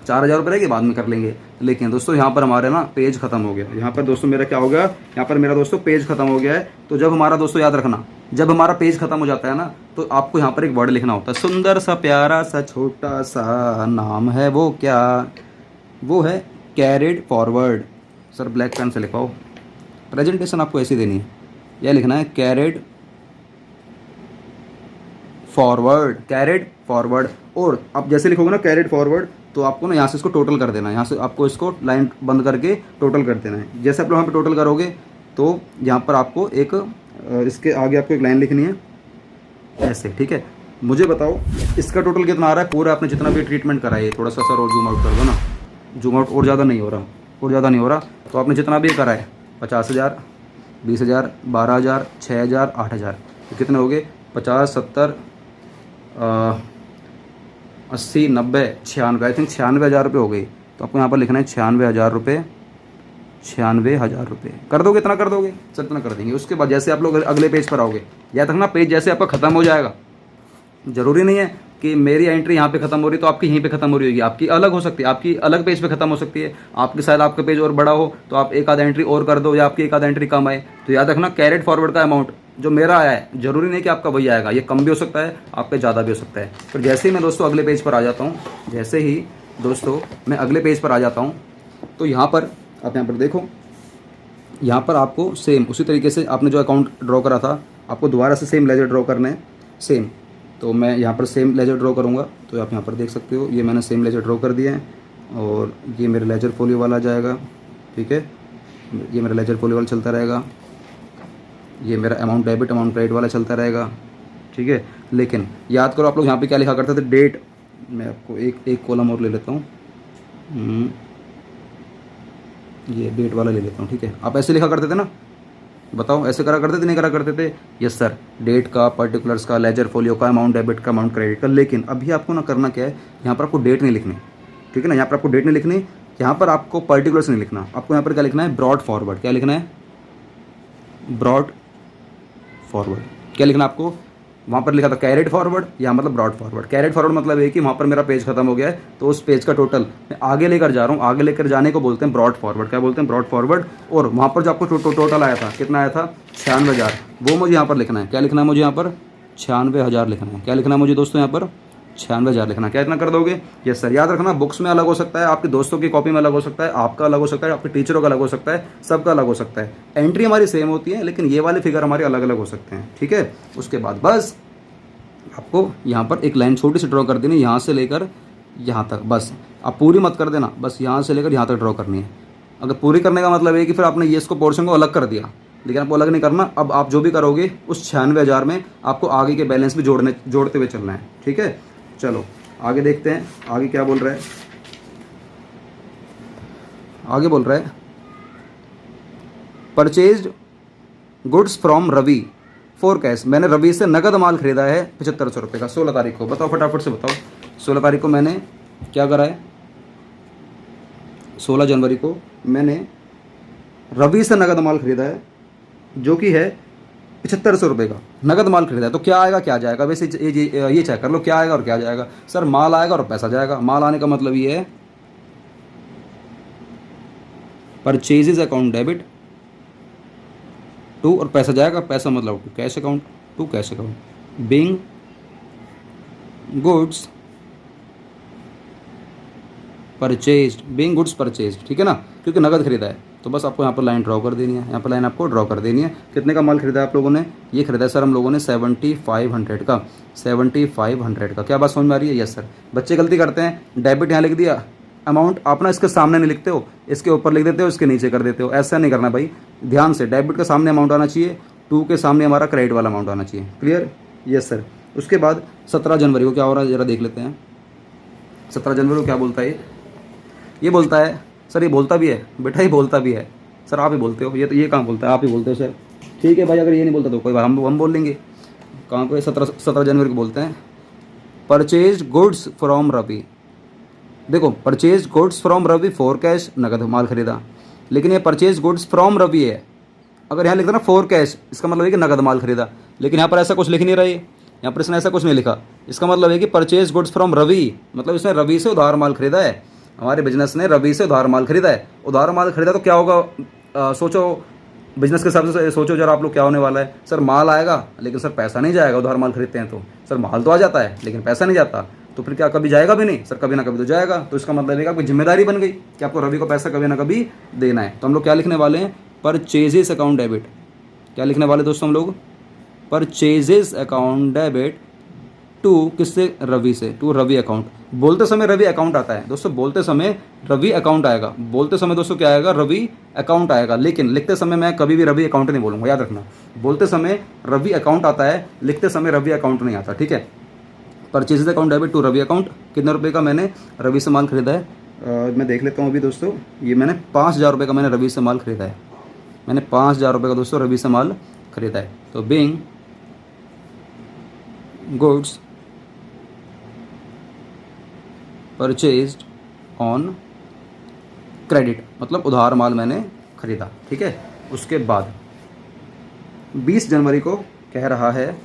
Speaker 1: 4,000 रुपये रहेगी, बाद में कर लेंगे। लेकिन दोस्तों यहाँ पर हमारे ना पेज खत्म हो गया। यहाँ पर दोस्तों मेरा क्या हो गया, यहाँ पर मेरा दोस्तों पेज खत्म हो गया है। तो जब हमारा दोस्तों याद रखना, जब हमारा पेज खत्म हो जाता है ना, तो आपको यहाँ पर एक वर्ड लिखना होता है, सुंदर सा प्यारा सा छोटा सा नाम है वो क्या, वो है carried forward. Sir black pen से लिखाओ, प्रेजेंटेशन आपको ऐसी देनी है, यह लिखना है कैरिड फॉरवर्ड, कैरिड फॉरवर्ड। और आप जैसे लिखोगे ना कैरिड फॉरवर्ड, तो आपको ना यहाँ से इसको टोटल कर देना है, यहाँ से आपको इसको लाइन बंद करके टोटल कर देना है। जैसे आप लोग यहाँ पे टोटल करोगे, तो यहाँ पर आपको एक इसके आगे आपको एक लाइन लिखनी है ऐसे, ठीक है। मुझे बताओ इसका टोटल कितना आ रहा है, पूरा आपने जितना भी ट्रीटमेंट कराई है, थोड़ा सा सर और जूम आउट कर दो ना, जूम आउट और ज़्यादा नहीं हो रहा, और ज़्यादा नहीं हो रहा। तो आपने जितना भी करा है 50,000, 20,000, 12,000, 6,000, 8,000, तो कितने हो गए, 50, 70, 80, 90, 96, आई थिंक 96,000 रुपये हो गई। तो आपको यहाँ पर लिखना है 96,000 रुपये, 96,000 रुपये। कर दोगे, इतना कर दोगे सर, इतना कर देंगे। उसके बाद जैसे आप लोग अगले पेज पर आओगे, याद रखना पेज जैसे आपका ख़त्म हो जाएगा, ज़रूरी नहीं है कि मेरी एंट्री यहाँ पे खत्म हो रही तो आपकी यहीं पे खत्म हो रही होगी, आपकी अलग हो सकती है, आपकी अलग पेज पे खत्म हो सकती है। आपके शायद आपका पेज और बड़ा हो तो आप एक आध एंट्री और कर दो, या आपकी एक आध एंट्री कम आए। तो याद रखना कैरेट फॉरवर्ड का अमाउंट जो मेरा आया है, ज़रूरी नहीं कि आपका वही आएगा, ये कम भी हो सकता है, आप पे ज़्यादा भी हो सकता है। फिर जैसे ही मैं दोस्तों अगले पेज पर आ जाता हूँ, जैसे ही दोस्तों मैं अगले पेज पर आ जाता हूँ, तो यहाँ पर आप यहाँ पर देखो, यहाँ पर आपको सेम उसी तरीके से आपने जो अकाउंट ड्रॉ करा था, आपको दोबारा से सेम लेजर ड्रॉ करना है, सेम। तो मैं यहाँ पर सेम लेजर ड्रॉ करूँगा, तो आप यहाँ पर देख सकते हो, ये मैंने सेम लेजर ड्रॉ कर दिया है और ये मेरे लेजर फोलियो वाला जाएगा, ठीक है। ये मेरा लेजर फोलियो वाला चलता रहेगा, ये मेरा अमाउंट डेबिट अमाउंट क्रेडिट वाला चलता रहेगा, ठीक है। लेकिन याद करो आप लोग यहाँ पे क्या लिखा करते थे, डेट। मैं आपको एक कॉलम और ले लेता हूँ, ये डेट वाला ले लेता हूँ, ठीक है। आप ऐसे लिखा करते थे ना, बताओ ऐसे करा करते थे नहीं करा करते थे? यस सर, डेट का, पर्टिकुलर्स का, लेजर फोलियो का, अमाउंट डेबिट का, अमाउंट क्रेडिट का। लेकिन अभी आपको ना करना क्या है, यहाँ पर आपको डेट नहीं लिखनी, ठीक है ना। यहाँ पर आपको डेट नहीं लिखनी, यहाँ पर आपको पर्टिकुलर्स नहीं लिखना, आपको यहाँ पर क्या लिखना है, ब्रॉड फॉरवर्ड। क्या लिखना है? Brought forward. क्या लिखना आपको? वहाँ पर लिखा था कैरिड फॉरवर्ड, यहाँ मतलब ब्रॉड फॉरवर्ड। कैरिड फॉरवर्ड मतलब है कि वहाँ पर मेरा पेज खत्म हो गया है, तो उस पेज का टोटल मैं आगे लेकर जा रहा हूँ, आगे लेकर जाने को बोलते हैं ब्रॉड फॉरवर्ड। क्या बोलते हैं? Brought forward. और वहाँ पर जो आपको टोटल आया था, कितना आया था? 96,000, वो मुझे यहाँ पर लिखना है। क्या लिखना है मुझे यहाँ पर? 96,000 लिखना है। क्या लिखना है मुझे दोस्तों यहाँ पर? 96,000 लिखना। क्या इतना कर दोगे? Yes sir. याद रखना, बुक्स में अलग हो सकता है, आपके दोस्तों की कॉपी में अलग हो सकता है, आपका अलग हो सकता है, आपके टीचरों का अलग हो सकता है, सबका अलग हो सकता है। एंट्री हमारी सेम होती है, लेकिन ये वाले फिगर हमारे अलग अलग हो सकते हैं, ठीक है। उसके बाद बस आपको यहाँ पर एक लाइन छोटी सी ड्रॉ कर देनी, यहाँ से लेकर यहाँ तक, बस। आप पूरी मत कर देना, बस यहाँ से लेकर यहाँ तक ड्रॉ करनी है। अगर पूरी करने का मतलब है कि फिर आपने ये इसको पोर्शन को अलग कर दिया, लेकिन आपको अलग नहीं करना। अब आप जो भी करोगे उस 96,000 में आपको आगे के बैलेंस भी जोड़ते हुए चलना है, ठीक है। चलो आगे देखते हैं, आगे क्या बोल रहा है। आगे बोल रहा है, purchased goods from Ravi for cash. मैंने रवि से नगद माल खरीदा है 7500 रुपये का, 16 तारीख को। बताओ फटाफट से बताओ, 16 तारीख को मैंने क्या करा है? 16 जनवरी को मैंने रवि से नगद माल खरीदा है, जो कि है 7500 रुपये का नगद माल खरीदा है। तो क्या आएगा क्या जाएगा? वैसे ये चेक कर लो, क्या आएगा और क्या जाएगा। सर माल आएगा और पैसा जाएगा। माल आने का मतलब ये है परचेजेज अकाउंट डेबिट टू, और पैसा जाएगा, पैसा मतलब to cash account, to cash account. Being goods purchased, being goods purchased, ठीक है ना, क्योंकि नगद खरीदा है। तो बस आपको यहाँ पर लाइन ड्रॉ कर देनी है, यहाँ पर लाइन आपको ड्रॉ कर देनी है। कितने का माल खरीदा है आप लोगों ने? ये खरीदा है सर हम लोगों ने 7500 का, 7500 का। क्या बात समझ में आ रही है? Yes sir. बच्चे गलती करते हैं, डेबिट यहाँ लिख दिया, अमाउंट आप ना इसके सामने नहीं लिखते हो, इसके ऊपर लिख देते हो, इसके नीचे कर देते हो। ऐसा नहीं करना भाई, ध्यान से। डेबिट के सामने अमाउंट आना चाहिए, टू के सामने हमारा क्रेडिट वाला अमाउंट आना चाहिए। क्लियर? Yes sir. उसके बाद 17 जनवरी को क्या हो रहा है, ज़रा देख लेते हैं। 17 जनवरी को क्या बोलता है ये बोलता है सर, ये बोलता भी है बेटा, ये बोलता भी है सर, आप ही बोलते हो। ये कहाँ बोलता है? आप ही बोलते हो सर। ठीक है भाई, अगर ये नहीं बोलता तो कोई बात, हम बोल लेंगे। कहाँ पे? 17 जनवरी को बोलते हैं, परचेज गुड्स फ्रॉम रवि। देखो, purchase goods from Ravi for cash, नगद माल खरीदा, लेकिन ये परचेज गुड्स फ्रॉम रवि है। अगर यहाँ लिखता ना फॉर कैश, इसका मतलब है कि नगद माल खरीदा, लेकिन यहाँ पर ऐसा कुछ लिख नहीं रहा है, यहाँ पर इसने ऐसा कुछ नहीं लिखा। इसका मतलब है कि परचेज गुड्स फ्रॉम रवि, मतलब इसने रवि से उधार माल खरीदा है। हमारे बिजनेस ने रवि से उधार माल खरीदा है। उधार माल खरीदा तो क्या होगा? सोचो, बिजनेस के हिसाब से सोचो जरा आप लोग, क्या होने वाला है। सर माल आएगा लेकिन सर पैसा नहीं जाएगा। उधार माल खरीदते हैं तो सर माल तो आ जाता है लेकिन पैसा नहीं जाता, तो फिर क्या कभी जाएगा भी नहीं? सर कभी ना कभी तो जाएगा। तो इसका मतलब है कि आपकी जिम्मेदारी बन गई कि आपको रवि को पैसा कभी ना कभी देना है। तो हम लोग क्या लिखने वाले हैं? Purchases account debit. क्या लिखने वाले दोस्तों हम लोग? परचेजेस अकाउंट डेबिट टू, किससे? रवि से, टू रवि अकाउंट। बोलते समय रवि अकाउंट आता है दोस्तों, बोलते समय रवि अकाउंट आएगा। बोलते समय दोस्तों क्या आएगा? रवि अकाउंट आएगा। लेकिन लिखते समय मैं कभी भी रवि अकाउंट नहीं बोलूँगा, याद रखना। बोलते समय रवि अकाउंट आता है, लिखते समय रवि अकाउंट नहीं आता, ठीक है। Purchases account debit to Ravi account. कितने रुपये का मैंने रवि से माल खरीदा है? मैं देख लेता हूँ अभी दोस्तों। ये मैंने 5,000 रुपये का मैंने रवि से माल खरीदा है। मैंने 5,000 रुपये का दोस्तों रवि से माल खरीदा है। तो being goods purchased on credit, मतलब उधार माल मैंने खरीदा, ठीक है। उसके बाद 20 जनवरी को कह रहा है,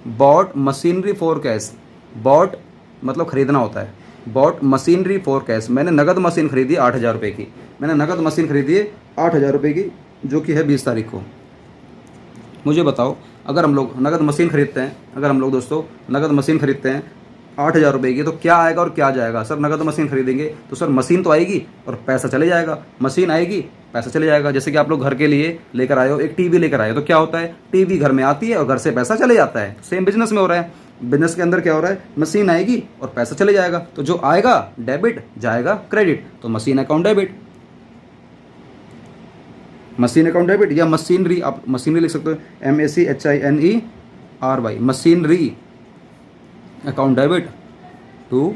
Speaker 1: bought machinery for cash. Bought मतलब खरीदना होता है, बॉट मशीनरी फॉर कैश। मैंने नगद मशीन खरीदी 8,000 रुपये की। मैंने नगद मशीन खरीदी है 8,000 रुपये की, जो कि है 20 तारीख को। मुझे बताओ अगर हम लोग नगद मशीन खरीदते हैं, अगर हम लोग दोस्तों नगद मशीन खरीदते हैं 8,000 रुपये की, तो क्या आएगा और क्या जाएगा? सर नगद मशीन खरीदेंगे तो सर मशीन तो आएगी और पैसा चले जाएगा, मशीन आएगी पैसा चले जाएगा। जैसे कि आप लोग घर के लिए लेकर आए हो, एक टीवी लेकर आए हो, तो क्या होता है, टीवी घर में आती है और घर से पैसा चले जाता है। सेम बिजनेस में हो रहा है, बिजनेस के अंदर क्या हो रहा है, मशीन आएगी और पैसा चले जाएगा। तो जो आएगा डेबिट, जाएगा क्रेडिट, तो machine account debit, machine account debit. या मशीनरी, आप मशीनरी लिख सकते हो, MACHINERY, machinery account debit to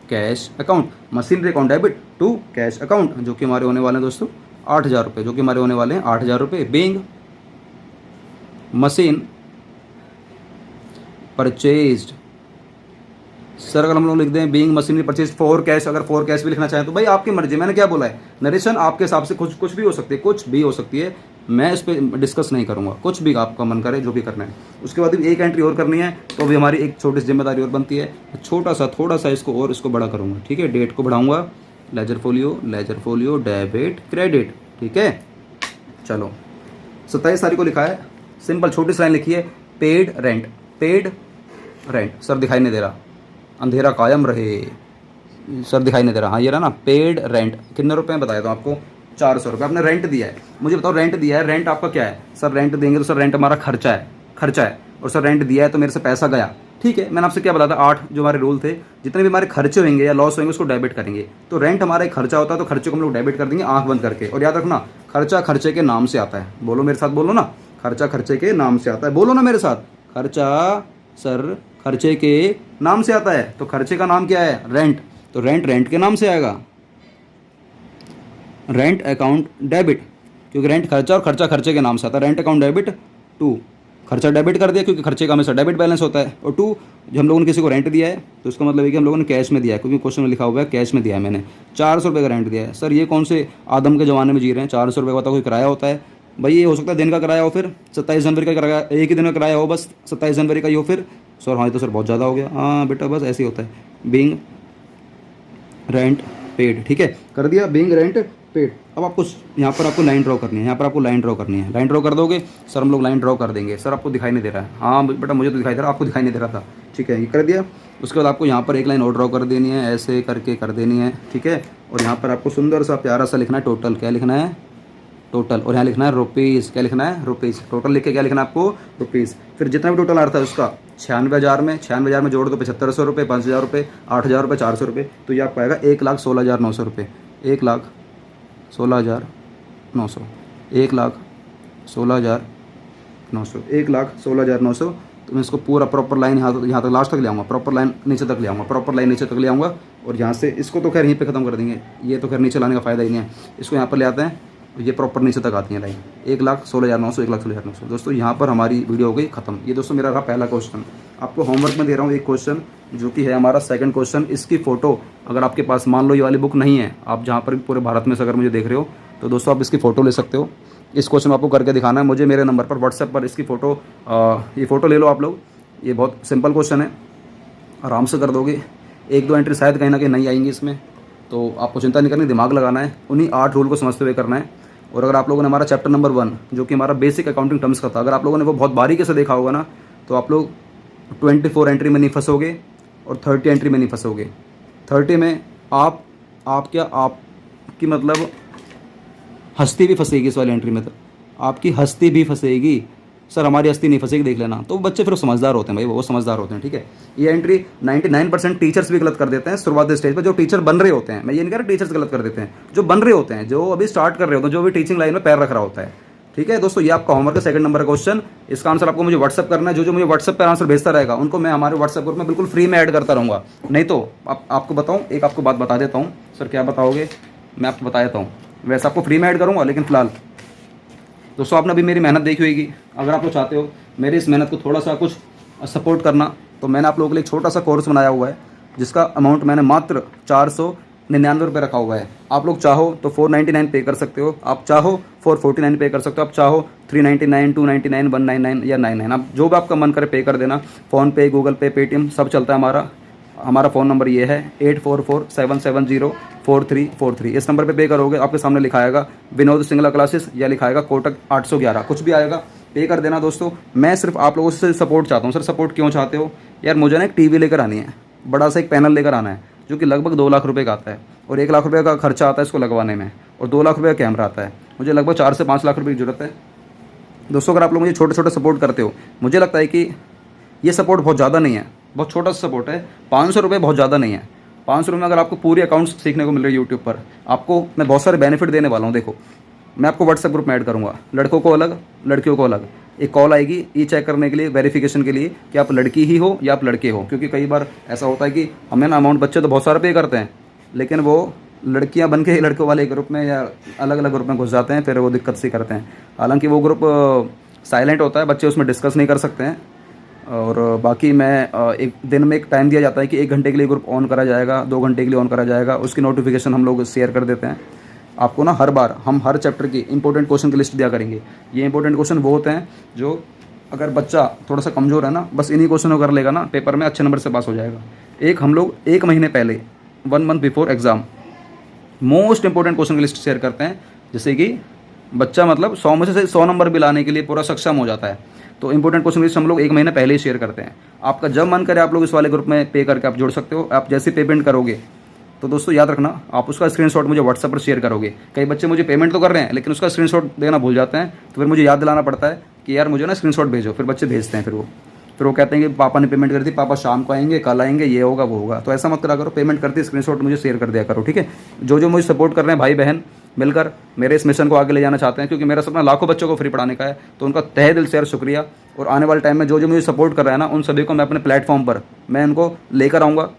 Speaker 1: cash account, machinery account debit to cash account, जो कि हमारे होने वाले हैं दोस्तों 8,000 रुपये, जो कि हमारे होने वाले हैं 8,000 रुपये। बीइंग मशीन परचेज्ड, सर अगर हम लोग लिख दें being machinery purchase for cash, अगर फॉर कैश भी लिखना चाहें तो भाई आपकी मर्जी, मैंने क्या बोला है, नरेशन आपके हिसाब से कुछ भी हो सकती है, कुछ भी हो सकती है, मैं इस पर डिस्कस नहीं करूंगा, कुछ भी आपका मन करे जो भी करना है। उसके बाद भी एक एंट्री और करनी है, तो भी हमारी एक छोटी सी जिम्मेदारी और बनती है, छोटा सा थोड़ा सा इसको और इसको बड़ा करूँगा, ठीक है। डेट को बढ़ाऊँगा, लेजर फोलियो डेबिट क्रेडिट, ठीक है। चलो 27 तारीख को लिखा है, सिंपल छोटी सी लाइन लिखी है, paid rent, paid rent. Sir दिखाई नहीं दे रहा, अंधेरा कायम रहे, सर दिखाई नहीं दे रहा, हाँ ये रहा ना, पेड रेंट कितने रुपए में बताया था आपको, 400 रुपये आपने रेंट दिया है। मुझे बताओ रेंट दिया है, रेंट आपका क्या है? सर रेंट देंगे तो सर रेंट हमारा खर्चा है, और सर रेंट दिया है तो मेरे से पैसा गया, ठीक है। मैंने आपसे क्या बताया था, 8 जो हमारे रूल थे, जितने भी हमारे खर्चे होंगे या लॉस होंगे उसको डेबिट करेंगे। तो रेंट हमारा एक खर्चा होता है, तो खर्चे को हम लोग डेबिट कर देंगे आंख बंद करके। और याद रखना, खर्चा खर्चे के नाम से आता है, बोलो मेरे साथ, बोलो ना, खर्चा खर्चे के नाम से आता है, बोलो ना मेरे साथ, खर्चा सर खर्चे के नाम से आता है। तो खर्चे का नाम क्या है, रेंट, तो रेंट के नाम से आएगा, रेंट अकाउंट डेबिट, क्योंकि रेंट खर्चा और खर्चा खर्चे के नाम से आता है। रेंट अकाउंट डेबिट टू, खर्चा डेबिट कर दिया क्योंकि खर्चे का हमेशा डेबिट बैलेंस होता है, और टू जो हम लोगों ने किसी को रेंट दिया है तो इसका मतलब है कि हम लोगों ने कैश में दिया है, क्योंकि क्वेश्चन में लिखा हुआ है कैश में दिया है मैंने, 400 रुपये का रेंट दिया है। सर ये कौन से आदम के ज़माने में जी रहे हैं, 400 रुपये का तो कोई किराया होता है भाई, ये हो सकता है दिन का किराया हो, फिर 27 जनवरी का किराया, एक ही दिन का किराया हो, बस 27 जनवरी का ही हो फिर। सर हाँ ये तो सर बहुत ज़्यादा हो गया, हाँ बेटा बस ऐसे ही होता है, बीइंग रेंट पेड, ठीक है, कर दिया बीइंग रेंट पेड। अब आपको यहाँ पर आपको लाइन ड्रॉ करनी है, यहाँ पर आपको लाइन ड्रॉ करनी है, लाइन ड्रॉ कर दोगे, सर हम लोग लाइन ड्रॉ कर देंगे। सर आपको दिखाई नहीं दे रहा है, हाँ बेटा मुझे तो दिखाई दे रहा है, आपको दिखाई नहीं दे रहा था, ठीक है, ये कर दिया। उसके बाद आपको यहाँ पर एक लाइन और ड्रॉ कर देनी है, ऐसे करके कर देनी है, ठीक है। और यहाँ पर आपको सुंदर सा प्यारा सा लिखना है टोटल, क्या लिखना है, टोटल, और यहाँ लिखना है रुपीज़, क्या लिखना है, रुपीज़, टोटल लिख के क्या लिखना है आपको, रुपीज़। फिर जितना भी टोटल आ रहा था उसका 96,000 में, 96,000 में जोड़ दो 7,500 रुपये, 5,000 रुपये, 8,000 रुपये, 400 रुपये, तो ये आपको आएगा 1,16,900 रुपये, 1,16,900, 1,16,900, 1,16,900। तो मैं इसको पूरा प्रॉपर लाइन यहाँ तक लास्ट तक ले आऊँगा, प्रॉपर लाइन नीचे तक ले आऊँगा, प्रॉपर लाइन नीचे तक ले आऊँगा, और यहाँ से इसको तो खैर यहीं पे ख़त्म कर देंगे, ये तो खैर नीचे लाने का फ़ायदा ही नहीं है, इसको यहाँ पर ले आते हैं, ये प्रॉपर नीचे तक आती है लाइन, 1,16,900, 1,16,900। दोस्तों यहाँ पर हमारी वीडियो हो गई खत्म। ये दोस्तों मेरा रहा पहला क्वेश्चन, आपको होमवर्क में दे रहा हूँ एक क्वेश्चन, जो कि है हमारा सेकंड क्वेश्चन। इसकी फ़ोटो अगर आपके पास, मान लो ये वाली बुक नहीं है, आप जहाँ पर भी पूरे भारत में से अगर मुझे देख रहे हो, तो दोस्तों आप इसकी फ़ोटो ले सकते हो। इस क्वेश्चन में आपको करके दिखाना है मुझे, मेरे नंबर पर व्हाट्सएप पर इसकी फ़ोटो, ये फ़ोटो ले लो आप लोग। ये बहुत सिंपल क्वेश्चन है, आराम से कर दोगे, 1-2 एंट्री शायद कहीं ना कहीं नहीं आएंगी इसमें, तो आपको चिंता नहीं करनी, दिमाग लगाना है, उन्हीं 8 रूल को समझते हुए करना है। और अगर आप लोगों ने हमारा चैप्टर नंबर 1 जो कि हमारा बेसिक अकाउंटिंग टर्म्स का था, अगर आप लोगों ने वो बहुत बारीकी से देखा होगा ना, तो आप लोग 24 एंट्री में नहीं फंसोगे और 30 एंट्री में नहीं फंसोगे। 30 में आपकी मतलब हस्ती भी फंसेगी, इस वाली एंट्री में तो आपकी हस्ती भी फंसेगी। सर हमारी हस्ती नहीं फंसेगी, देख लेना। तो बच्चे फिर समझदार होते हैं भाई, वो समझदार होते हैं, ठीक है। ये एंट्री 99% टीचर्स भी गलत कर देते हैं शुरुआती स्टेज पर, जो टीचर बन रहे होते हैं, मैं ये नहीं कह रहा टीचर्स गलत कर देते हैं, जो बन रहे होते हैं, जो अभी स्टार्ट कर रहे होते हैं, जो भी टीचिंग लाइन में पैर रख रहा होता है, ठीक है दोस्तों। ये आपका होमवर्क है, सेकंड नंबर का क्वेश्चन। इसका आंसर आपको मुझे व्हाट्सअप करना है, जो मुझे व्हाट्सअप पर आंसर भेजता रहेगा उनको मैं हमारे व्हाट्सएप ग्रुप में बिल्कुल फ्री में ऐड करता रहूँगा। नहीं तो आपको बताऊँ, एक आपको बात बता देता हूँ। सर क्या बताओगे, मैं आपको बता देता हूँ, वैसे आपको फ्री में ऐड करूँगा, लेकिन फिलहाल दोस्तों आपने अभी मेरी मेहनत देखी होगी, अगर आप लोग चाहते हो मेरी इस मेहनत को थोड़ा सा कुछ सपोर्ट करना, तो मैंने आप लोगों के लिए एक छोटा सा कोर्स बनाया हुआ है, जिसका अमाउंट मैंने मात्र 499 रुपये रखा हुआ है। आप लोग चाहो तो 499 पे कर सकते हो, आप चाहो 449 पे कर सकते हो, आप चाहो 399, 299, 199 या 99, आप जो भी आपका मन करे पे कर देना। फ़ोनपे, गूगल पे, पेटीएम सब चलता है हमारा फ़ोन नंबर ये है 8447704343। इस नंबर पे करोगे, आपके सामने लिखा आएगा विनोद सिंगला क्लासेस या लिखा आएगा कोटक 811, कुछ भी आएगा। पे कर देना दोस्तों। मैं सिर्फ आप लोगों से सपोर्ट चाहता हूँ। सर सपोर्ट क्यों चाहते हो? यार मुझे ना एक टीवी लेकर आनी है, बड़ा सा एक पैनल लेकर आना है जो कि लगभग 2 लाख रुपए का आता है, और 1 लाख रुपए का खर्चा आता है इसको लगवाने में, और 2 लाख रुपए का कैमरा आता है। मुझे लगभग 4 से 5 लाख रुपए की ज़रूरत है दोस्तों। अगर आप लोग मुझे छोटे छोटे सपोर्ट करते हो, मुझे लगता है कि ये सपोर्ट बहुत ज़्यादा नहीं है, बहुत छोटा सा सपोर्ट है। 500 रुपये बहुत ज़्यादा नहीं है। 500 रुपये में अगर आपको पूरी अकाउंट्स सीखने को मिल रही है यूट्यूब पर, आपको मैं बहुत सारे बेनिफिट देने वाला हूँ। देखो, मैं आपको व्हाट्सएप ग्रुप में ऐड करूँगा, लड़कों को अलग, लड़कियों को अलग। एक कॉल आएगी ये चेक करने के लिए, वेरिफिकेशन के लिए कि आप लड़की ही हो या आप लड़के हो, क्योंकि कई बार ऐसा होता है कि हमें ना अमाउंट बच्चे तो बहुत सारा पे करते हैं, लेकिन वो लड़कियां बन के लड़कों वाले ग्रुप में या अलग अलग ग्रुप में घुस जाते हैं, फिर वो दिक्कत सी करते हैं। हालांकि वो ग्रुप साइलेंट होता है, बच्चे उसमें डिस्कस नहीं कर सकते हैं। और बाकी मैं एक दिन में एक टाइम दिया जाता है कि 1 घंटे के लिए ग्रुप ऑन करा जाएगा, 2 घंटे के लिए ऑन करा जाएगा, उसकी नोटिफिकेशन हम लोग शेयर कर देते हैं आपको ना। हर बार हम हर चैप्टर की इंपॉर्टेंट क्वेश्चन की लिस्ट दिया करेंगे। ये इंपॉर्टेंट क्वेश्चन वो होते हैं जो अगर बच्चा थोड़ा सा कमज़ोर है ना, बस इन्हीं क्वेश्चनों कर लेगा ना, पेपर में अच्छे नंबर से पास हो जाएगा। हम लोग 1 महीने पहले 1 month before exam most important question की लिस्ट शेयर करते हैं, जिससे कि बच्चा मतलब 100 में से 100 नंबर भी लाने के लिए पूरा सक्षम हो जाता है। तो इंपॉर्टेंट क्वेश्चन लिस्ट हम लोग 1 महीने पहले ही शेयर करते हैं। आपका जब मन करे आप लोग इस वाले ग्रुप में पे करके आप जुड़ सकते हो। आप जैसे पेमेंट करोगे तो दोस्तों याद रखना, आप उसका स्क्रीनशॉट मुझे व्हाट्सएप पर शेयर करोगे। कई बच्चे मुझे पेमेंट तो कर रहे हैं लेकिन उसका स्क्रीनशॉट देना भूल जाते हैं, तो फिर मुझे याद दिलाना पड़ता है कि यार मुझे ना स्क्रीनशॉट भेजो। फिर बच्चे भेजते हैं, फिर वो कहते हैं कि पापा ने पेमेंट कर दी, पापा शाम को आएंगे, कल आएंगे, ये होगा वो होगा। तो ऐसा मत करा करो, पेमेंट करती स्क्रीनशॉट मुझे शेयर कर दिया करो, ठीक है। जो मुझे सपोर्ट कर रहे हैं भाई बहन मिलकर मेरे इस मिशन को आगे ले जाना चाहते हैं, क्योंकि मेरा सपना लाखों बच्चों को फ्री पढ़ाने का है, तो उनका तहे दिल से यार शुक्रिया। और आने वाले टाइम में जो मुझे सपोर्ट कर रहा है ना, उन सभी को मैं अपने प्लेटफॉर्म पर मैं उनको लेकर आऊँगा।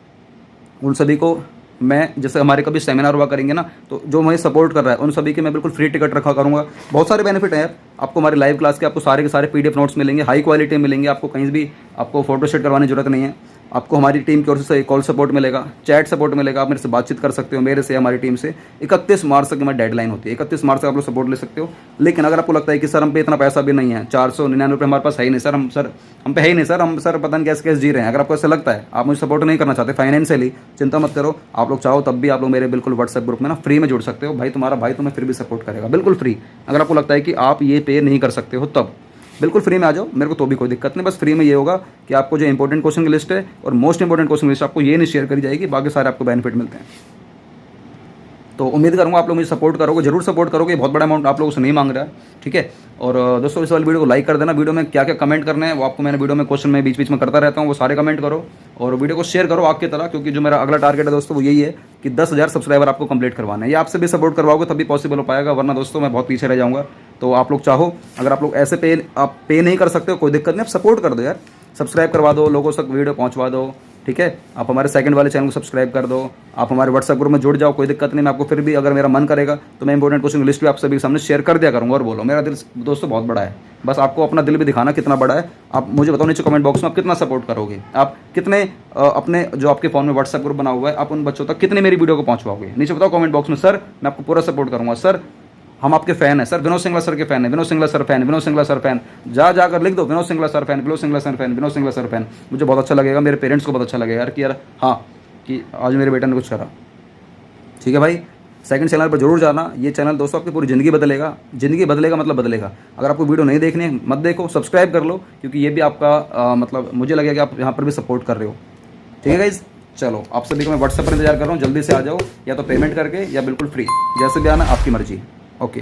Speaker 1: उन सभी को मैं, जैसे हमारे कभी सेमिनार हुआ करेंगे ना, तो जो मुझे सपोर्ट कर रहा है उन सभी के मैं बिल्कुल फ्री टिकट रखा करूँगा। बहुत सारे बेनिफिट हैं यार आपको हमारे लाइव क्लास के, आपको सारे के सारे PDF नोट्स मिलेंगे, हाई क्वालिटी मिलेंगे, आपको कहीं भी आपको फोटो शूट करवाने की जरूरत नहीं है। आपको हमारी टीम की ओर से कॉल सपोर्ट मिलेगा, चैट सपोर्ट मिलेगा, आप मेरे से बातचीत कर सकते हो, मेरे से हमारी टीम से। 31 मार्च तक हमारी डेडलाइन होती है, 31 मार्च तक आप लोग सपोर्ट ले सकते हो। लेकिन अगर आपको लगता है कि सर हम पे इतना पैसा भी नहीं है, 499 रुपये हमारे पास है ही नहीं सर, हम पे है ही नहीं सर, हम सर पता नहीं कैसे जी रहे हैं, अगर आपको ऐसा लगता है आप मुझे सपोर्ट नहीं करना चाहते फाइनेंशियली, चिंता मत करो। आप लोग चाहो तब भी आप लोग मेरे बिल्कुल व्हाट्सएप ग्रुप में ना फ्री में जुड़ सकते हो। भाई तुम्हारा भाई तुम्हें फिर भी सपोर्ट करेगा बिल्कुल फ्री। अगर आपको लगता है कि आप ये पे नहीं कर सकते हो तब बिल्कुल फ्री में आ जाओ, मेरे को तो भी कोई दिक्कत नहीं। बस फ्री में ये होगा कि आपको जो इंपॉर्टेंट क्वेश्चन की लिस्ट है और मोस्ट इंपॉर्टेंट क्वेश्चन की लिस्ट आपको ये नहीं शेयर करी जाएगी, बाकी सारे आपको बेनिफिट मिलते हैं। तो उम्मीद करूँगा आप लोग मुझे सपोर्ट करोगे, जरूर सपोर्ट करोगे। बहुत बड़ा अमाउंट आप लोगों से नहीं मांग रहा है, ठीक है। और दोस्तों इस वाली वीडियो को लाइक कर देना। वीडियो में क्या क्या कमेंट करने हैं वो आपको मैंने वीडियो में क्वेश्चन में बीच बीच में करता रहता हूँ, वो सारे कमेंट करो और वीडियो को शेयर करो आग की तरह, क्योंकि जो मेरा अगला टारगेट है दोस्तों वो यही है कि 10,000 सब्सक्राइबर आपको कंप्लीट करवाना है। ये आपसे भी सपोर्ट करवाओगे तभी पॉसिबल हो पाएगा, वरना दोस्तों मैं बहुत पीछे रह जाऊँगा। तो आप लोग चाहो, अगर आप लोग ऐसे आप पे नहीं कर सकते हो कोई दिक्कत नहीं, आप सपोर्ट कर दो यार, सब्सक्राइब करवा दो, लोगों तक वीडियो पहुंचवा दो, ठीक है। आप हमारे सेकंड वाले चैनल को सब्सक्राइब कर दो, आप हमारे व्हाट्सएप ग्रुप में जुड़ जाओ, कोई दिक्कत नहीं। मैं आपको फिर भी अगर मेरा मन करेगा तो मैं इंपॉर्टेंट क्वेश्चन की लिस्ट भी आप सभी के सामने शेयर कर दिया करूँगा। और बोलो, मेरा दिल दोस्तों बहुत बड़ा है, बस आपको अपना दिल भी दिखाना कितना बड़ा है। आप मुझे बताओ नीचे कमेंट बॉक्स में आप कितना सपोर्ट करोगे, आप कितने अपने जो आपके फ़ोन में व्हाट्सएप ग्रुप बना हुआ है आप उन बच्चों तक कितने मेरी वीडियो को पहुँचवाओगे। नीचे बताओ कमेंट बॉक्स में, सर मैं आपको पूरा सपोर्ट करूँगा, सर हम आपके फैन हैं, सर विनोद सिंगला सर के फैन है, Vinod Singla sir fan, Vinod Singla sir fan. जाकर लिख दो Vinod Singla sir fan, Vinod Singla sir fan, Vinod Singla sir fan. मुझे बहुत अच्छा लगेगा, मेरे पेरेंट्स को बहुत अच्छा लगेगा यार कि यार हाँ कि आज मेरे बेटा ने कुछ करा, ठीक है भाई। सेकंड चैनल पर जरूर जाना, ये चैनल दोस्तों आपकी पूरी ज़िंदगी बदलेगा, ज़िंदगी बदलेगा मतलब बदलेगा। अगर आपको वीडियो नहीं देखनी है मत देखो, सब्सक्राइब कर लो, क्योंकि ये भी आपका मतलब मुझे लगेगा कि आप यहाँ पर भी सपोर्ट कर रहे हो, ठीक है गाइज। चलो आप सभी को मैं व्हाट्सएप पर इंतजार कर रहा हूँ, जल्दी से आ जाओ, या तो पेमेंट करके या बिल्कुल फ्री, जैसे भी आना आपकी मर्जी। ओके।